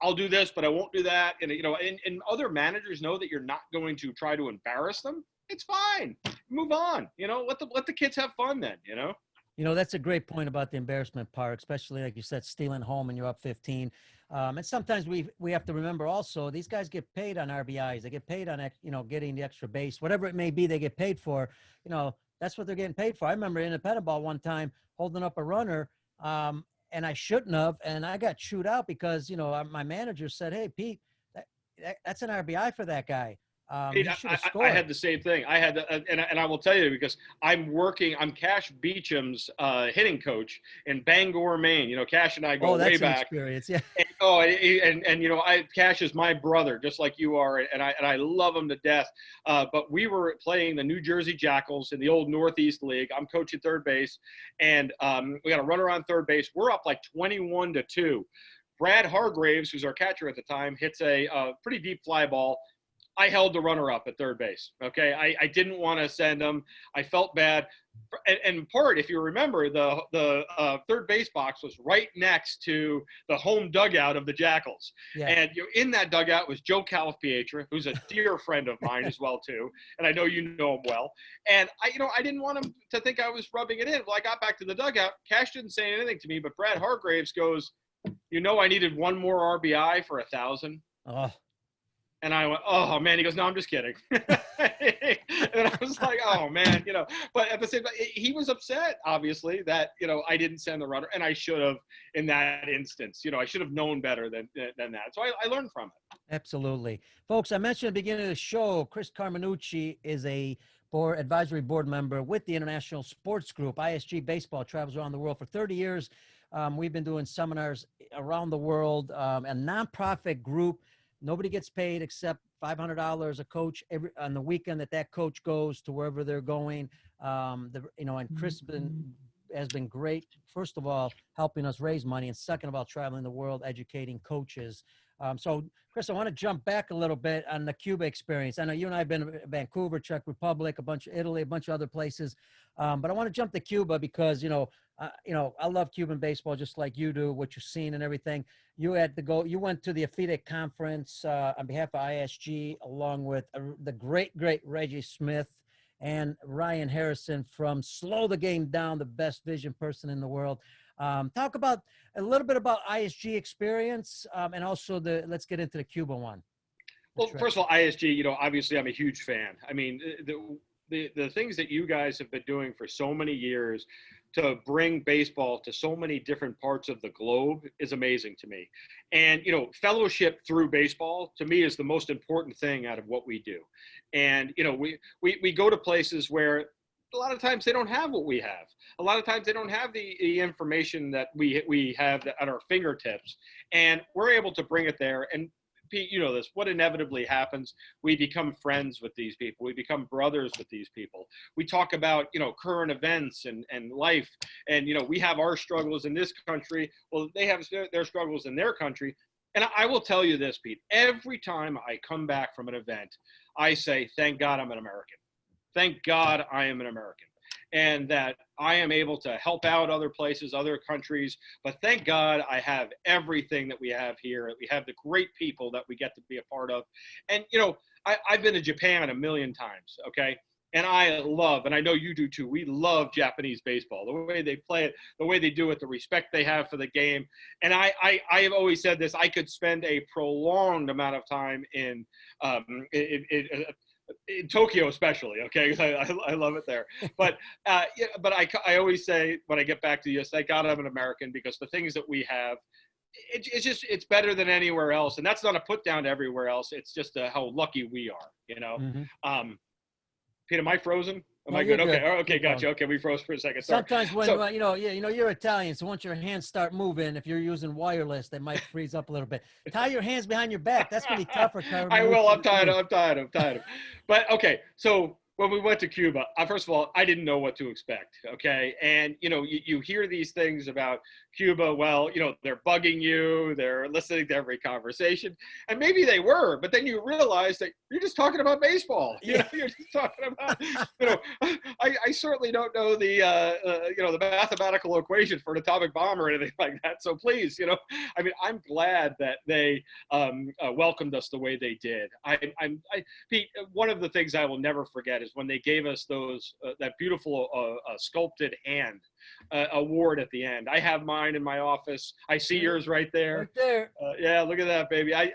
I'll do this, but I won't do that, and and other managers know that you're not going to try to embarrass them, it's fine. Move on. Let the kids have fun then, That's a great point about the embarrassment part, especially like you said, stealing home and you're up 15. And sometimes we have to remember also these guys get paid on RBIs. They get paid on, getting the extra base, whatever it may be, they get paid for. That's what they're getting paid for. I remember in a independent ball one time holding up a runner, and I shouldn't have, and I got chewed out because my manager said, "Hey, Pete, that's an RBI for that guy." Pete, He should have scored. I had the same thing. I had, and I will tell you because I'm Cash Beecham's hitting coach in Bangor, Maine. Cash and I go way back. Experience, yeah. And Cash is my brother, just like you are, and I love him to death. But we were playing the New Jersey Jackals in the old Northeast League. I'm coaching third base, and we got a runner on third base. We're up like 21-2. Brad Hargraves, who's our catcher at the time, hits a pretty deep fly ball. I held the runner up at third base. Okay. I didn't want to send him. I felt bad. And in part, if you remember, the third base box was right next to the home dugout of the Jackals. Yeah. And in that dugout was Joe Calipietra, who's a dear friend of mine as well, too. And I know you know him well. And I didn't want him to think I was rubbing it in. Well, I got back to the dugout. Cash didn't say anything to me, but Brad Hargraves goes, I needed one more RBI for 1,000. Oh. And I went, oh, man. He goes, no, I'm just kidding. And I was like, oh, man, But at the same time, he was upset, obviously, that, I didn't send the runner. And I should have in that instance. I should have known better than that. So I learned from it. Absolutely. Folks, I mentioned at the beginning of the show, Chris Carminucci is a advisory board member with the International Sports Group, ISG Baseball, travels around the world for 30 years. We've been doing seminars around the world, a nonprofit group. Nobody gets paid except $500 a coach on the weekend that coach goes to wherever they're going. And Chris has been great, first of all, helping us raise money, and second of all, traveling the world, educating coaches. So, Chris, I want to jump back a little bit on the Cuba experience. I know you and I have been in Vancouver, Czech Republic, a bunch of Italy, a bunch of other places. But I want to jump to Cuba because, I love Cuban baseball just like you do, what you've seen and everything. You went to the AFIDE conference on behalf of ISG, along with the great Reggie Smith and Ryan Harrison from Slow the Game Down, the best vision person in the world. Talk about a little bit about ISG experience, and also let's get into the Cuba one. Well, first of all, ISG, obviously I'm a huge fan. I mean, the things that you guys have been doing for so many years to bring baseball to so many different parts of the globe is amazing to me. And, fellowship through baseball to me is the most important thing out of what we do. And, we go to places where a lot of times they don't have what we have. A lot of times they don't have the information that we have at our fingertips, and we're able to bring it there. And Pete, this, what inevitably happens, we become friends with these people. We become brothers with these people. We talk about, current events and life. And, we have our struggles in this country. Well, they have their struggles in their country. And I will tell you this, Pete, every time I come back from an event, I say, thank God I'm an American. Thank God I am an American. And that I am able to help out other places, other countries. But thank God I have everything that we have here. We have the great people that we get to be a part of. And, I've been to Japan a million times, okay? And I love, and I know you do too, we love Japanese baseball, the way they play it, the way they do it, the respect they have for the game. And I have always said this, I could spend a prolonged amount of time in Tokyo, especially, okay? I love it there. But I always say when I get back to the US, thank God I'm an American, because the things that we have, it's better than anywhere else. And that's not a put down to everywhere else. It's just how lucky we are, Mm-hmm. Pete, am I frozen? Am I good? Okay, gotcha. Okay, we froze for a second. Sorry. Sometimes when you're Italian, so once your hands start moving, if you're using wireless, they might freeze up a little bit. Tie your hands behind your back. That's gonna be tougher. I will. I'm tired. But okay, so when we went to Cuba, first of all, I didn't know what to expect. Okay. And, you hear these things about Cuba. Well, they're bugging you. They're listening to every conversation. And maybe they were, but then you realize that you're just talking about baseball. Yeah. You're just talking about, I certainly don't know the mathematical equation for an atomic bomb or anything like that. So please, I'm glad that they welcomed us the way they did. Pete, one of the things I will never forget is when they gave us that beautiful sculpted hand award at the end. I have mine in my office. I see yours right there. Right there. Yeah, look at that, baby. I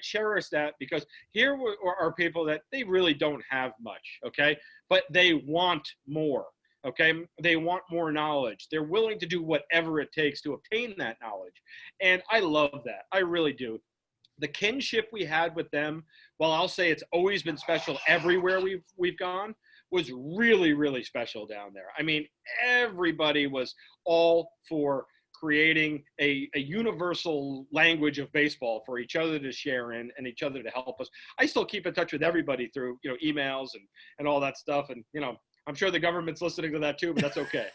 cherish that because here are people that they really don't have much, okay? But they want more, okay? They want more knowledge. They're willing to do whatever it takes to obtain that knowledge. And I love that. I really do. The kinship we had with them, well, I'll say it's always been special everywhere we've gone, was really, really special down there. I mean, everybody was all for creating a universal language of baseball for each other to share in and each other to help us. I still keep in touch with everybody through, emails and all that stuff. And, I'm sure the government's listening to that too, but that's okay.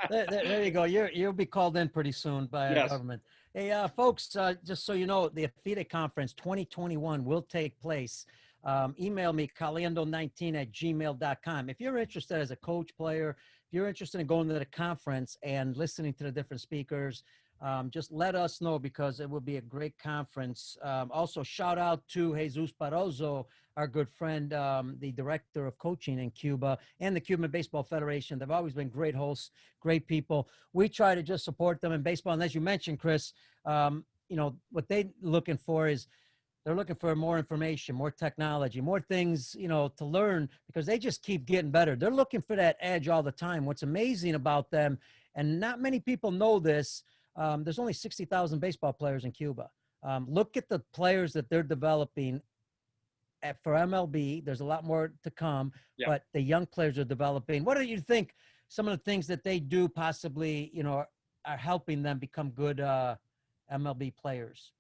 There you go. You'll be called in pretty soon by our government. Hey, folks, just so you know, the AFIDE conference 2021 will take place. Email me, caliendo19@gmail.com. If you're interested as a coach, player, if you're interested in going to the conference and listening to the different speakers, just let us know because it will be a great conference. Also, shout out to Jesus Barroso, our good friend, the director of coaching in Cuba, and the Cuban Baseball Federation. They've always been great hosts, great people. We try to just support them in baseball. And as you mentioned, Chris, what they're looking for is they're looking for more information, more technology, more things, to learn because they just keep getting better. They're looking for that edge all the time. What's amazing about them, and not many people know this, there's only 60,000 baseball players in Cuba. Look at the players that they're developing for MLB. There's a lot more to come, but the young players are developing. What do you think some of the things that they do possibly, are helping them become good MLB players?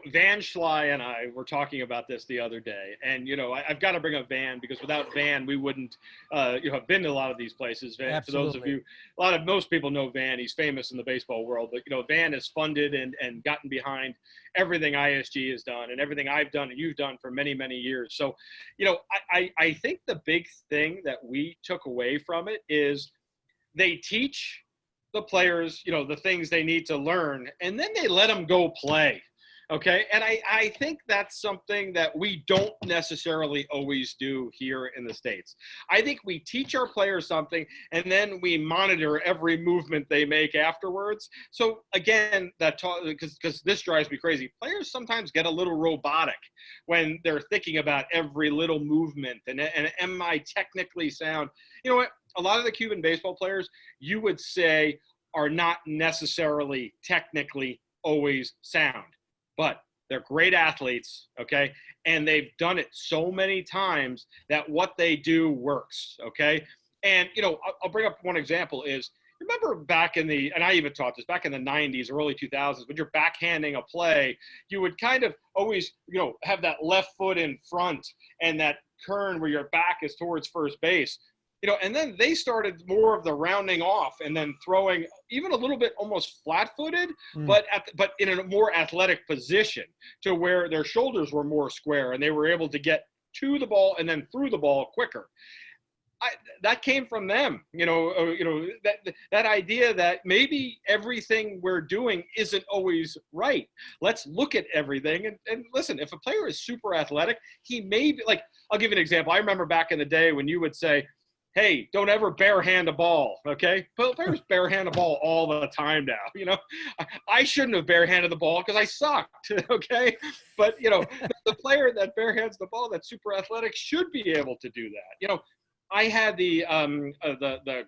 Van Schley and I were talking about this the other day, and I've got to bring up Van because without Van, we wouldn't, have been to a lot of these places. Van, for those of you, most people know Van. He's famous in the baseball world, but Van has funded and gotten behind everything ISG has done and everything I've done and you've done for many, many years. So, I think the big thing that we took away from it is they teach the players, the things they need to learn, and then they let them go play. Okay. And I think that's something that we don't necessarily always do here in the States. I think we teach our players something and then we monitor every movement they make afterwards. So again, because this drives me crazy. Players sometimes get a little robotic when they're thinking about every little movement and am I technically sound? You know what? A lot of the Cuban baseball players, you would say, are not necessarily technically always sound. But they're great athletes, okay? And they've done it so many times that what they do works, okay? And, I'll bring up one example is, remember back and I even taught this, back in the 90s, early 2000s, when you're backhanding a play, you would kind of always, have that left foot in front and that turn where your back is towards first base. And then they started more of the rounding off and then throwing even a little bit almost flat-footed, but in a more athletic position to where their shoulders were more square and they were able to get to the ball and then through the ball quicker. That came from them, that idea that maybe everything we're doing isn't always right. Let's look at everything and listen, if a player is super athletic, he may be like, I'll give you an example. I remember back in the day when you would say, hey, don't ever barehand a ball, okay? Players barehand a ball all the time now, I shouldn't have barehanded the ball because I sucked, okay? But, the player that barehands the ball that's super athletic should be able to do that. I had the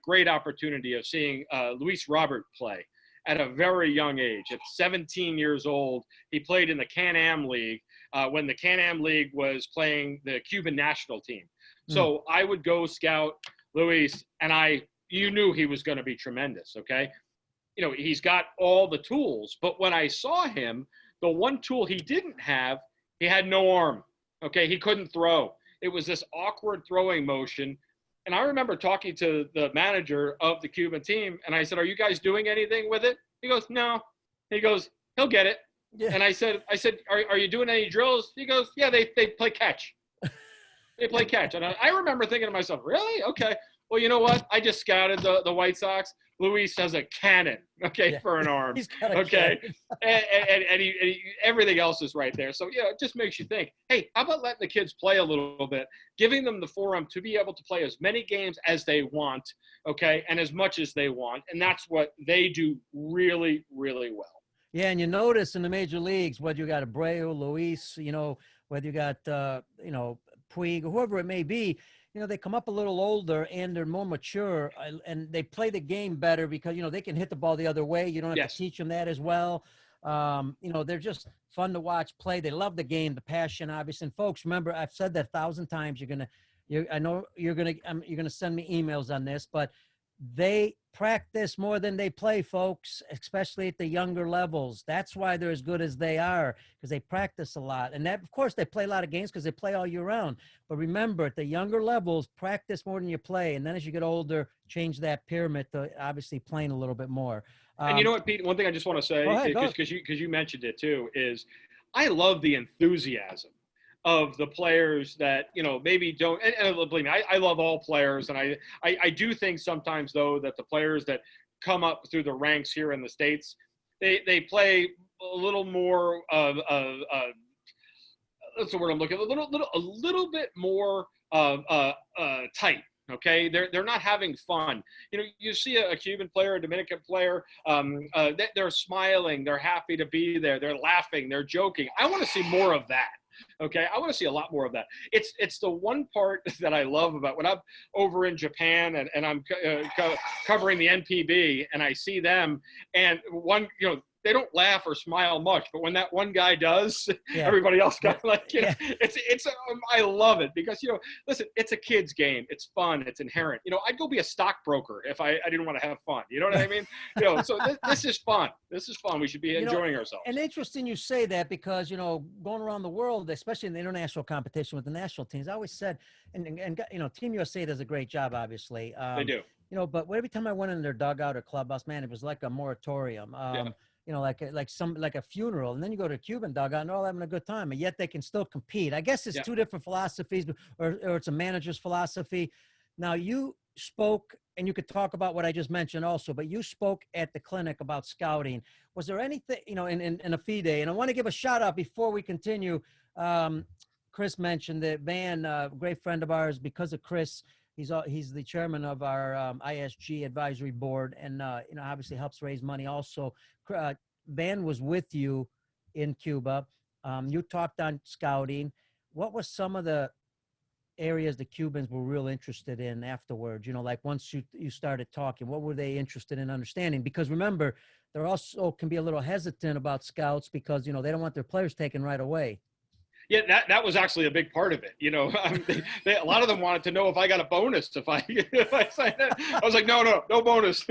great opportunity of seeing Luis Robert play at a very young age. At 17 years old, he played in the Can-Am League when the Can-Am League was playing the Cuban national team. So I would go scout Luis, and you knew he was going to be tremendous, okay? He's got all the tools, but when I saw him, the one tool he didn't have, he had no arm, okay? He couldn't throw. It was this awkward throwing motion. And I remember talking to the manager of the Cuban team, and I said, "Are you guys doing anything with it?" He goes, "No." He goes, "He'll get it." Yeah. And I said, are you doing any drills? He goes, "Yeah, they play catch. They play catch." And I remember thinking to myself, really? Okay. Well, you know what? I just scouted the White Sox. Luis has a cannon, okay, Yeah. for an arm, He's got a okay, cannon. and everything else is right there. So, it just makes you think, hey, how about letting the kids play a little bit, giving them the forum to be able to play as many games as they want, okay, and as much as they want, and that's what they do really, really well. Yeah, and you notice in the major leagues, whether you got Abreu, Luis, whether you got, Puig, or whoever it may be, they come up a little older and they're more mature and they play the game better because, they can hit the ball the other way. You don't have to teach them that as well. They're just fun to watch play. They love the game, the passion, obviously. And folks, remember, I've said that 1,000 times. I know you're going to send me emails on this, but they practice more than they play, folks, especially at the younger levels. That's why they're as good as they are, because they practice a lot. And that, of course, they play a lot of games because they play all year round. But remember, at the younger levels, practice more than you play. And then as you get older, change that pyramid to obviously playing a little bit more. And you know what, Pete? One thing I just want to say, because you mentioned it too, is I love the enthusiasm of the players that, maybe don't, and believe me, I love all players. And I do think sometimes, though, that the players that come up through the ranks here in the States, they play a little more of that's the word I'm looking at, a little bit more tight. Okay, they're not having fun. You see a Cuban player, a Dominican player, they're smiling, they're happy to be there, they're laughing, they're joking. I want to see more of that. Okay, I want to see a lot more of that. It's the one part that I love about when I'm over in Japan and I'm covering the NPB and I see them, and they don't laugh or smile much, but when that one guy does, everybody else got I love it because, listen, it's a kid's game. It's fun. It's inherent. I'd go be a stockbroker if I didn't want to have fun. You know what I mean? So this is fun. This is fun. We should be enjoying ourselves. And interesting you say that because, going around the world, especially in the international competition with the national teams, I always said, and Team USA does a great job, obviously. They do. But every time I went in their dugout or clubhouse, man, it was like a moratorium. Like a funeral, and then you go to a Cuban dugout and they're all having a good time, and yet they can still compete. I guess it's two different philosophies, or it's a manager's philosophy. Now you spoke, and you could talk about what I just mentioned also, but you spoke at the clinic about scouting. Was there anything, in AFIDE, and I want to give a shout out before we continue. Chris mentioned that Van, a great friend of ours, because of Chris, he's the chairman of our ISG advisory board, and obviously helps raise money also. Van was with you in Cuba. You talked on scouting. What was some of the areas the Cubans were real interested in afterwards? Like once you started talking, what were they interested in understanding? Because remember, they're also can be a little hesitant about scouts because, they don't want their players taken right away. Yeah, that was actually a big part of it. A lot of them wanted to know if I got a bonus if I signed it. I was like, no bonus.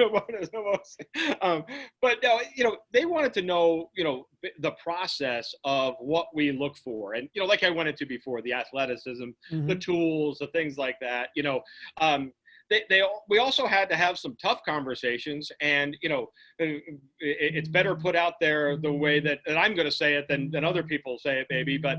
But no, they wanted to know, the process of what we look for, and like I went into before, the athleticism, the tools, the things like that. We also had to have some tough conversations, and it's better put out there the way that I'm going to say it than other people say it, maybe. But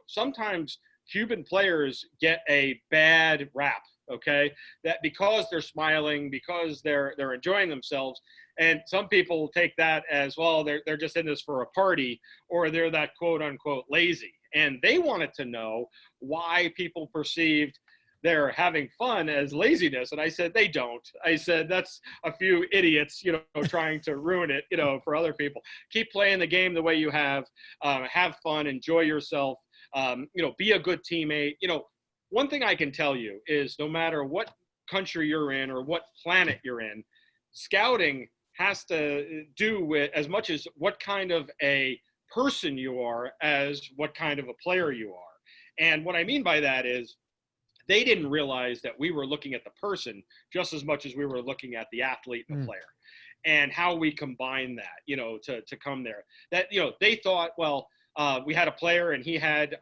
sometimes Cuban players get a bad rap. Okay, that because they're smiling, because they're enjoying themselves, and some people take that as, well, they're just in this for a party, or they're that quote unquote lazy, and they wanted to know why people perceived they're having fun as laziness. And I said, they don't. I said, that's a few idiots, trying to ruin it, for other people. Keep playing the game the way you have fun, enjoy yourself, be a good teammate. One thing I can tell you is no matter what country you're in or what planet you're in, scouting has to do with as much as what kind of a person you are as what kind of a player you are. And what I mean by that is, they didn't realize that we were looking at the person just as much as we were looking at the athlete and the player, and how we combine that, to come there. That, they thought, well, we had a player and he had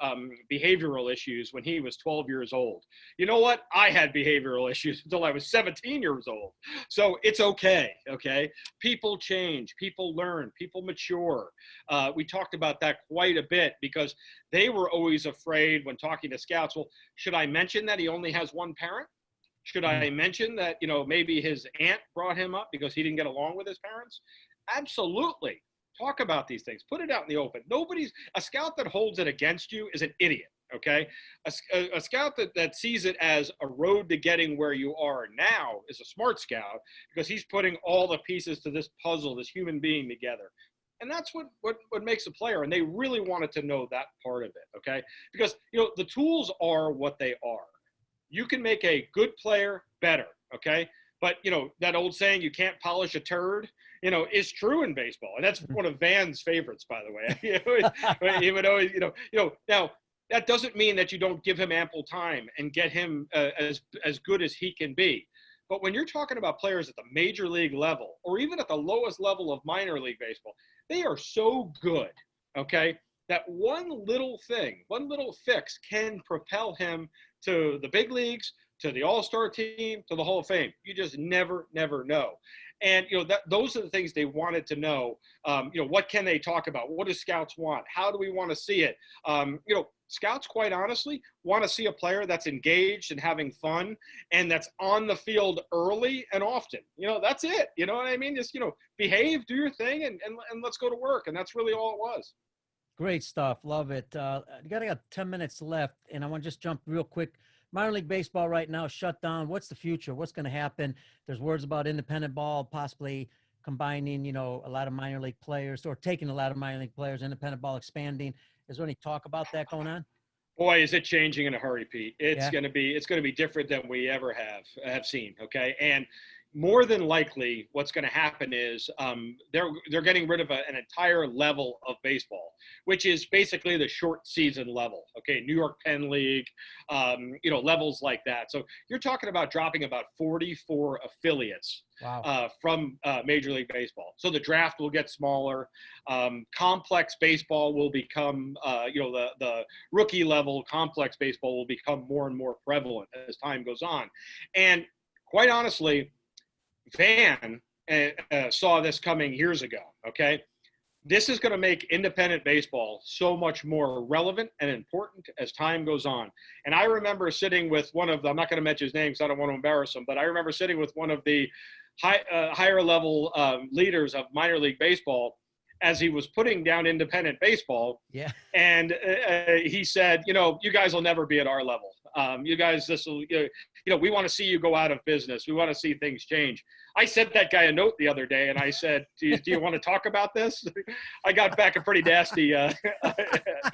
behavioral issues when he was 12 years old. You know what? I had behavioral issues until I was 17 years old. So it's okay, okay? People change, people learn, people mature. We talked about that quite a bit because they were always afraid when talking to scouts, well, should I mention that he only has one parent? Should I mention that, you know, maybe his aunt brought him up because he didn't get along with his parents? Absolutely. Talk about these things. Put it out in the open. A scout that holds it against you is an idiot, okay? A scout that sees it as a road to getting where you are now is a smart scout because he's putting all the pieces to this puzzle, this human being together. And that's what makes a player. And they really wanted to know that part of it, okay? Because, you know, the tools are what they are. You can make a good player better, okay? But, you know, that old saying, you can't polish a turd, you know, is true in baseball. And that's one of Van's favorites, by the way. He would always, now that doesn't mean that you don't give him ample time and get him as good as he can be. But when you're talking about players at the major league level, or even at the lowest level of minor league baseball, they are so good, okay, that one little thing, one little fix can propel him to the big leagues, to the all-star team, to the Hall of Fame. You just never know. And, you know, those are the things they wanted to know. You know, what can they talk about? What do scouts want? How do we want to see it? You know, scouts, quite honestly, want to see a player that's engaged and having fun and that's on the field early and often. You know, that's it. You know what I mean? Just, you know, behave, do your thing, and let's go to work. And that's really all it was. Great stuff. Love it. You got 10 minutes left, and I want to just jump real quick. Minor league baseball right now shut down. What's the future? What's going to happen? There's words about independent ball possibly combining, you know, a lot of minor league players or taking a lot of minor league players, independent ball expanding. Is there any talk about that going on? Boy, is it changing in a hurry, Pete. It's Yeah. going to be different than we ever have seen. Okay. And more than likely what's going to happen is they're getting rid of an entire level of baseball, which is basically the short season level. Okay. New York Penn League, you know, levels like that. So you're talking about dropping about 44 affiliates. Wow. From Major League Baseball. So the draft will get smaller. Complex baseball will become, you know, the rookie level complex baseball will become more and more prevalent as time goes on. And quite honestly, Van saw this coming years ago, okay? This is going to make independent baseball so much more relevant and important as time goes on. And I remember sitting with one of the, I'm not going to mention his name because I don't want to embarrass him, but I remember sitting with one of the higher level leaders of minor league baseball as he was putting down independent baseball. Yeah. And he said, you know, you guys will never be at our level. You guys, this will, you know, we want to see you go out of business. We want to see things change. I sent that guy a note the other day and I said, do you want to talk about this? I got back a pretty nasty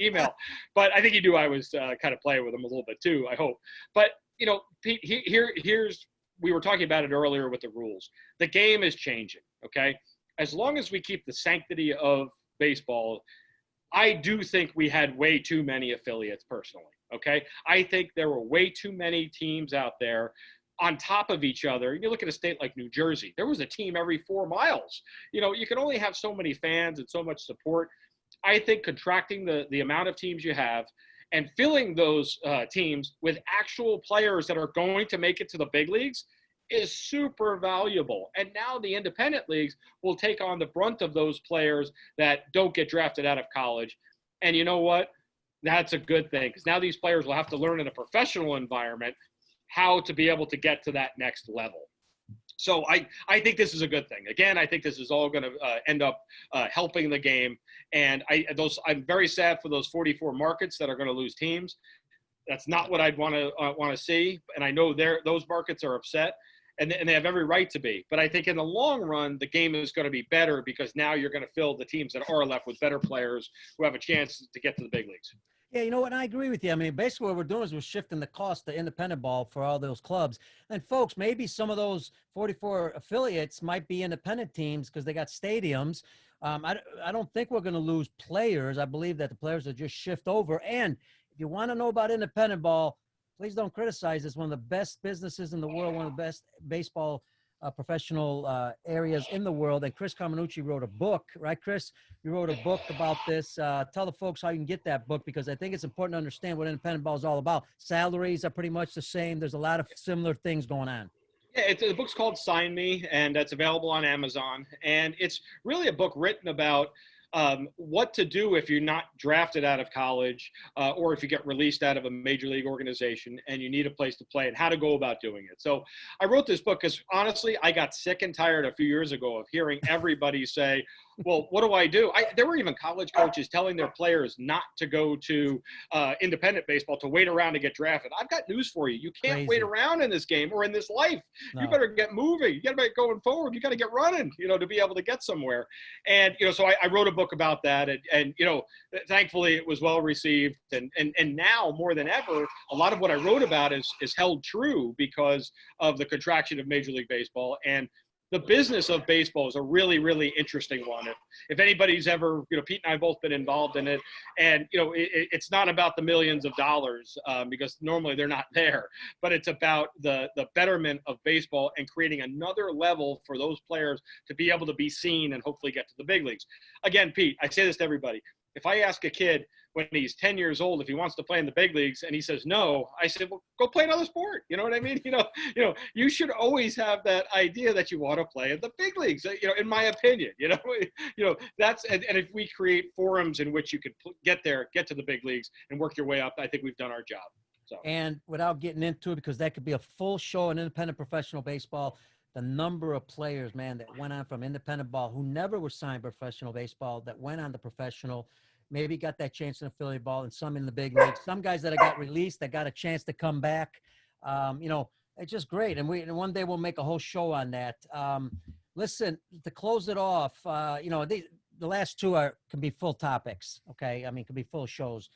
email, but I think he knew I was kind of playing with him a little bit too, I hope. But, you know, Pete, here's, we were talking about it earlier with the rules. The game is changing, okay? As long as we keep the sanctity of baseball, I do think we had way too many affiliates personally, okay? I think there were way too many teams out there on top of each other. You look at a state like New Jersey, there was a team every 4 miles. You know, you can only have so many fans and so much support. I think contracting the amount of teams you have and filling those teams with actual players that are going to make it to the big leagues is super valuable. And now the independent leagues will take on the brunt of those players that don't get drafted out of college. And you know what? That's a good thing, because now these players will have to learn in a professional environment how to be able to get to that next level. So I think this is a good thing. Again, I think this is all going to end up helping the game. And I'm very sad for those 44 markets that are going to lose teams. That's not what I'd want to see. And I know those markets are upset. And they have every right to be. But I think in the long run, the game is going to be better because now you're going to fill the teams that are left with better players who have a chance to get to the big leagues. Yeah, you know what? I agree with you. I mean, basically what we're doing is we're shifting the cost to independent ball for all those clubs. And folks, maybe some of those 44 affiliates might be independent teams because they got stadiums. I don't think we're going to lose players. I believe that the players will just shift over. And if you want to know about independent ball, please don't criticize. It's one of the best businesses in the world, one of the best baseball professional areas in the world. And Chris Carminucci wrote a book, right, Chris? You wrote a book about this. Tell the folks how you can get that book, because I think it's important to understand what independent ball is all about. Salaries are pretty much the same. There's a lot of similar things going on. Yeah, the book's called Sign Me, and it's available on Amazon. And it's really a book written about what to do if you're not drafted out of college, or if you get released out of a major league organization and you need a place to play, and how to go about doing it. So I wrote this book because, honestly, I got sick and tired a few years ago of hearing everybody say, well, what do I do? There were even college coaches telling their players not to go to independent baseball, to wait around to get drafted. I've got news for you. You can't wait around in this game or in this life. No. You better get moving. You got to get going forward. You got to get running, to be able to get somewhere. And, so I wrote a book about that. And thankfully it was well received. And now more than ever, a lot of what I wrote about is held true because of the contraction of Major League Baseball. And the business of baseball is a really, really interesting one. If anybody's ever, Pete and I have both been involved in it, and, it's not about the millions of dollars, because normally they're not there, but it's about the betterment of baseball and creating another level for those players to be able to be seen and hopefully get to the big leagues. Again, Pete, I say this to everybody. If I ask a kid when he's 10 years old if he wants to play in the big leagues and he says no, I said, well, go play another sport. You know what I mean? You should always have that idea that you want to play in the big leagues, in my opinion. That's and if we create forums in which you could get to the big leagues and work your way up, I think we've done our job. So. And without getting into it, because that could be a full show in independent professional baseball, the number of players, man, that went on from independent ball who never were signed professional baseball that went on to professional, maybe got that chance in affiliate ball, and some in the big league. Some guys that got released that got a chance to come back. It's just great. And one day we'll make a whole show on that. Listen, to close it off, the last two can be full topics. Okay. I mean, can be full shows.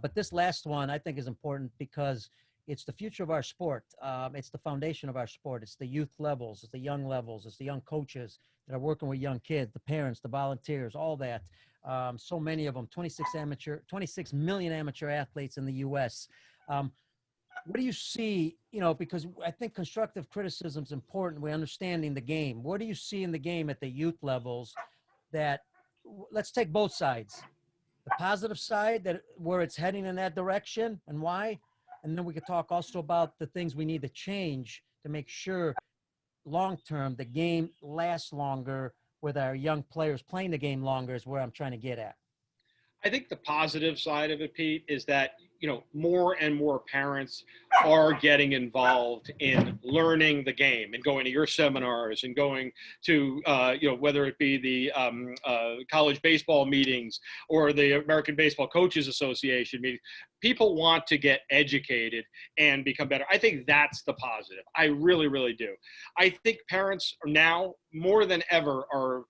But this last one I think is important because it's the future of our sport. It's the foundation of our sport. It's the youth levels. It's the young levels. It's the young coaches that are working with young kids, the parents, the volunteers, all that. So many of them, 26 million amateur athletes in the U.S. What do you see, because I think constructive criticism is important. We're understanding the game. What do you see in the game at the youth levels that, let's take both sides, the positive side, that where it's heading in that direction and why? And then we could talk also about the things we need to change to make sure long-term the game lasts longer with our young players playing the game longer is where I'm trying to get at. I think the positive side of it, Pete, is that, more and more parents are getting involved in learning the game and going to your seminars and going to, whether it be the college baseball meetings or the American Baseball Coaches Association meetings. People want to get educated and become better. I think that's the positive. I really, really do. I think parents are now more than ever are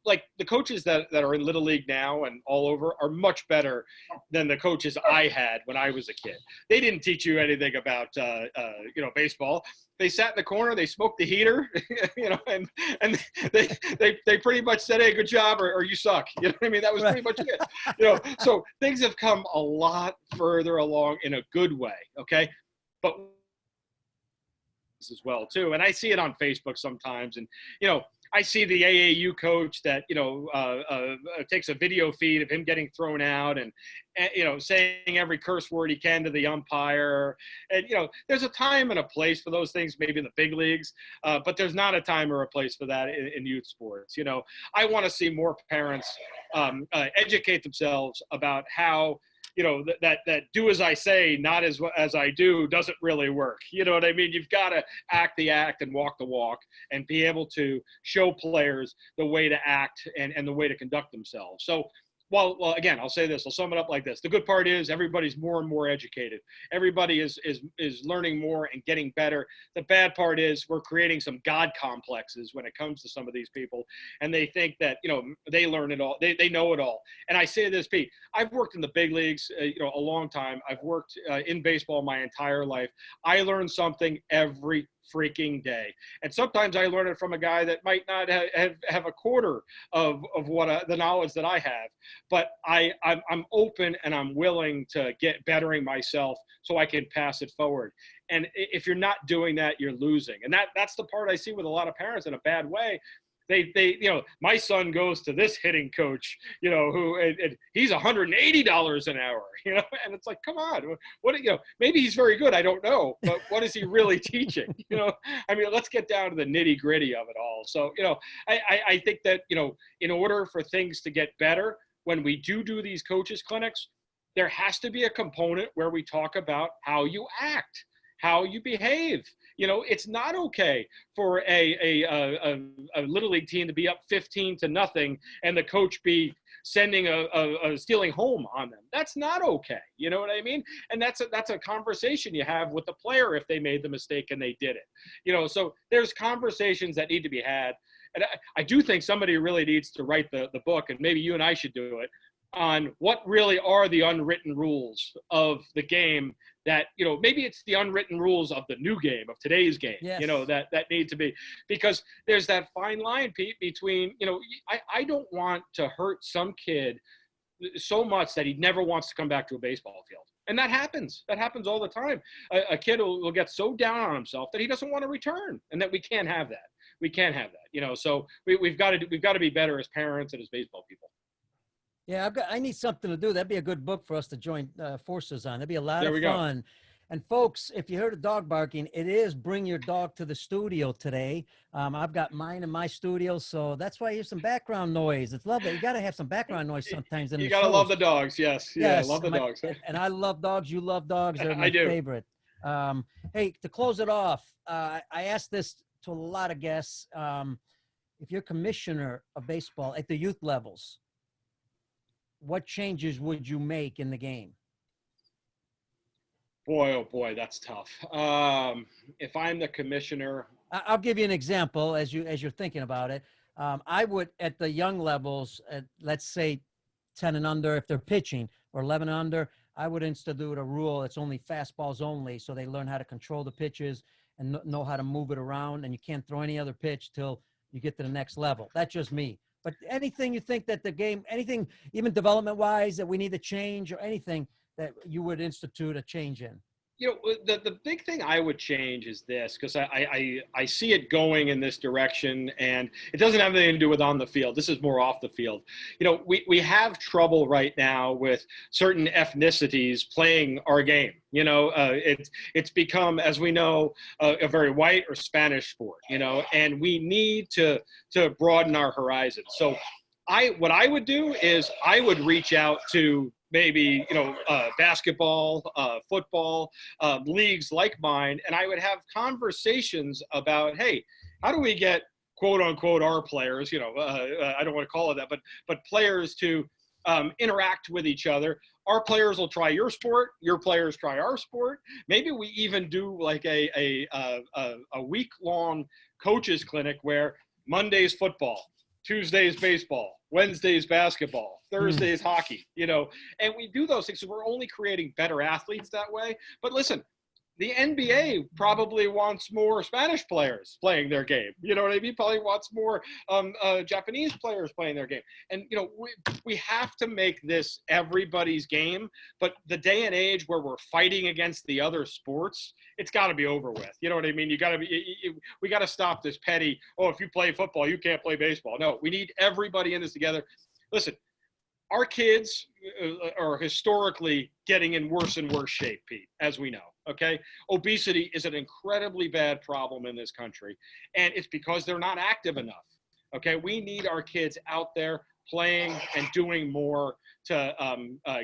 like the coaches that are in Little League now and all over are much better than the coaches I had when I was a kid. They didn't teach you anything about, baseball. They sat in the corner, they smoked the heater, and they pretty much said, hey, good job, or you suck. You know what I mean? That was pretty much it. So things have come a lot further along in a good way, okay? But as well, too. And I see it on Facebook sometimes, and, I see the AAU coach that, takes a video feed of him getting thrown out and saying every curse word he can to the umpire. And, there's a time and a place for those things, maybe in the big leagues, but there's not a time or a place for that in youth sports. I want to see more parents educate themselves about how, that do as I say, not as I do doesn't really work. You know what I mean? You've got to act the act and walk the walk and be able to show players the way to act and the way to conduct themselves. So, well, again, I'll say this. I'll sum it up like this. The good part is everybody's more and more educated. Everybody is learning more and getting better. The bad part is we're creating some God complexes when it comes to some of these people, and they think that, they learn it all. They know it all. And I say this, Pete, I've worked in the big leagues, a long time. I've worked in baseball my entire life. I learn something every freaking day. And sometimes I learn it from a guy that might not have a quarter of what the knowledge that I have, but I'm open and I'm willing to get bettering myself so I can pass it forward. And if you're not doing that, you're losing. And that's the part I see with a lot of parents in a bad way. They my son goes to this hitting coach, who and he's $180 an hour, and it's like, come on, what, maybe he's very good. I don't know, but what is he really teaching? I mean, let's get down to the nitty gritty of it all. So, I think that, in order for things to get better, when we do these coaches clinics, there has to be a component where we talk about how you act, how you behave. It's not okay for a little league team to be up 15-0 and the coach be sending a stealing home on them. That's not okay. You know what I mean? And that's a conversation you have with the player if they made the mistake and they did it. So there's conversations that need to be had. And I do think somebody really needs to write the book, and maybe you and I should do it, on what really are the unwritten rules of the game that, maybe it's the unwritten rules of the new game, of today's game, Yes. that need to be, because there's that fine line, Pete, between, I don't want to hurt some kid so much that he never wants to come back to a baseball field. And that happens all the time. A kid will get so down on himself that he doesn't want to return, and that we can't have that. We can't have that, so we've got to be better as parents and as baseball people. Yeah, I need something to do. That'd be a good book for us to join forces on. That'd be a lot of fun. And folks, if you heard a dog barking, it is Bring Your Dog to the Studio today. I've got mine in my studio, so that's why you hear some background noise. It's lovely. You got to have some background noise sometimes. You got to love the dogs. Yes. Yeah, yes, love the dogs. And I love dogs. You love dogs. They're my I do. favorite. Hey, to close it off, I asked this to a lot of guests. If you're commissioner of baseball at the youth levels, what changes would you make in the game? Boy, oh boy, that's tough. If I'm the commissioner, I'll give you an example as you're thinking about it. I would, at the young levels, let's say 10 and under, if they're pitching, or 11 and under, I would institute a rule. It's only fastballs only, so they learn how to control the pitches and know how to move it around. And you can't throw any other pitch till you get to the next level. That's just me. But anything you think that the game, anything, even development-wise, that we need to change, or anything that you would institute a change in? The big thing I would change is this, because I see it going in this direction, and it doesn't have anything to do with on the field. This is more off the field. We have trouble right now with certain ethnicities playing our game. It's become, as we know, a very white or Spanish sport, and we need to broaden our horizons. So what I would do is I would reach out to maybe, basketball, football, leagues like mine. And I would have conversations about, hey, how do we get quote unquote our players, I don't want to call it that, but players to interact with each other. Our players will try your sport. Your players try our sport. Maybe we even do like a week-long coaches clinic where Monday's football, Tuesday's baseball, Wednesday's basketball, Thursday's hockey, and we do those things. So we're only creating better athletes that way. But listen, the NBA probably wants more Spanish players playing their game. You know what I mean? Probably wants more Japanese players playing their game. And, we have to make this everybody's game. But the day and age where we're fighting against the other sports, it's got to be over with. You know what I mean? We got to stop this petty, if you play football, you can't play baseball. No, we need everybody in this together. Listen, our kids are historically getting in worse and worse shape, Pete, as we know. Okay. Obesity is an incredibly bad problem in this country, and it's because they're not active enough. Okay. We need our kids out there playing and doing more to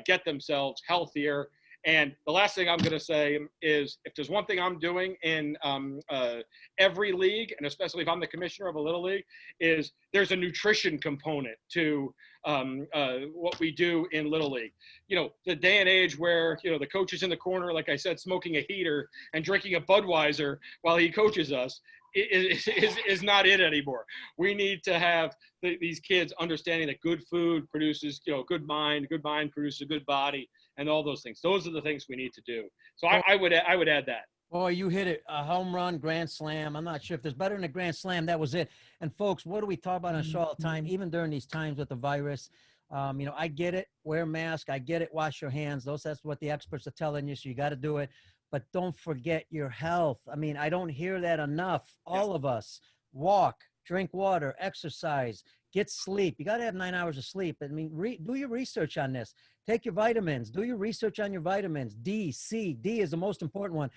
get themselves healthier. And the last thing I'm going to say is, if there's one thing I'm doing in every league, and especially if I'm the commissioner of a little league, is there's a nutrition component to what we do in little league. The day and age where, the coach is in the corner, like I said, smoking a heater and drinking a Budweiser while he coaches us is not it anymore. We need to have these kids understanding that good food produces, good mind produces a good body, and all those things. Those are the things we need to do. So I would add that. Boy, you hit it. A home run, grand slam. I'm not sure if there's better than a grand slam. That was it. And folks, what do we talk about on the show all the time, even during these times with the virus? I get it. Wear a mask. I get it. Wash your hands. That's what the experts are telling you. So you got to do it. But don't forget your health. I mean, I don't hear that enough. All of us walk, drink water, exercise, get sleep. You got to have 9 hours of sleep. I mean, do your research on this. Take your vitamins. Do your research on your vitamins. D, C. D is the most important one.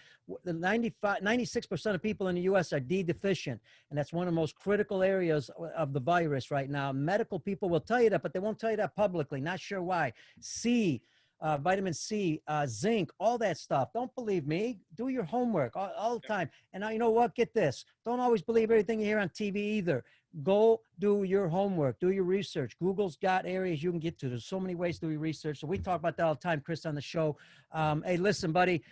The 96% of people in the U.S. are D deficient, and that's one of the most critical areas of the virus right now. Medical people will tell you that, but they won't tell you that publicly. Not sure why. C, vitamin C, zinc, all that stuff. Don't believe me. Do your homework all the time. And now, you know what? Get this. Don't always believe everything you hear on TV either. Go do your homework, do your research. Google's got areas you can get to. There's so many ways to do your research. So we talk about that all the time, Chris, on the show. Hey, listen, buddy,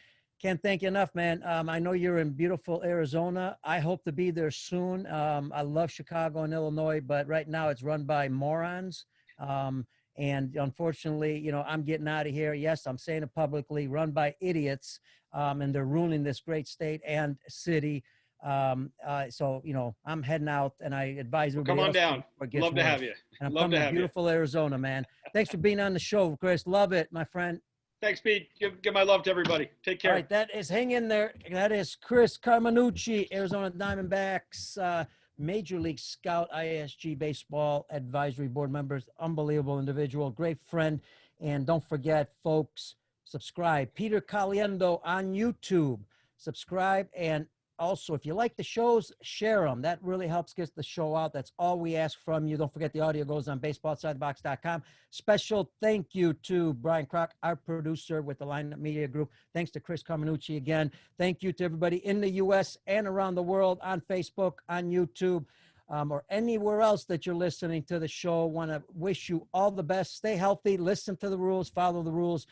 can't thank you enough, man. I know you're in beautiful Arizona. I hope to be there soon. I love Chicago and Illinois, but right now it's run by morons. And unfortunately, I'm getting out of here. Yes, I'm saying it publicly, run by idiots. And they're ruining this great state and city. So I'm heading out, and I advise everybody. Come on down. Love to have you. And I'm coming to beautiful Arizona, man. Thanks for being on the show, Chris. Love it, my friend. Thanks, Pete. Give my love to everybody. Take care. All right, hang in there. That is Chris Carminucci, Arizona Diamondbacks, Major League Scout, ISG Baseball Advisory Board members. Unbelievable individual, great friend. And don't forget, folks, subscribe. Peter Caliendo on YouTube. Subscribe, and also, if you like the shows, share them. That really helps get the show out. That's all we ask from you. Don't forget the audio goes on baseballoutsidethebox.com. Special thank you to Brian Kroc, our producer with the Lineup Media Group. Thanks to Chris Carminucci again. Thank you to everybody in the U.S. and around the world on Facebook, on YouTube, or anywhere else that you're listening to the show. Want to wish you all the best. Stay healthy. Listen to the rules. Follow the rules.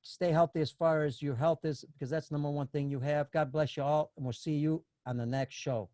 Stay healthy as far as your health is, because that's the number one thing you have. God bless you all, and we'll see you on the next show.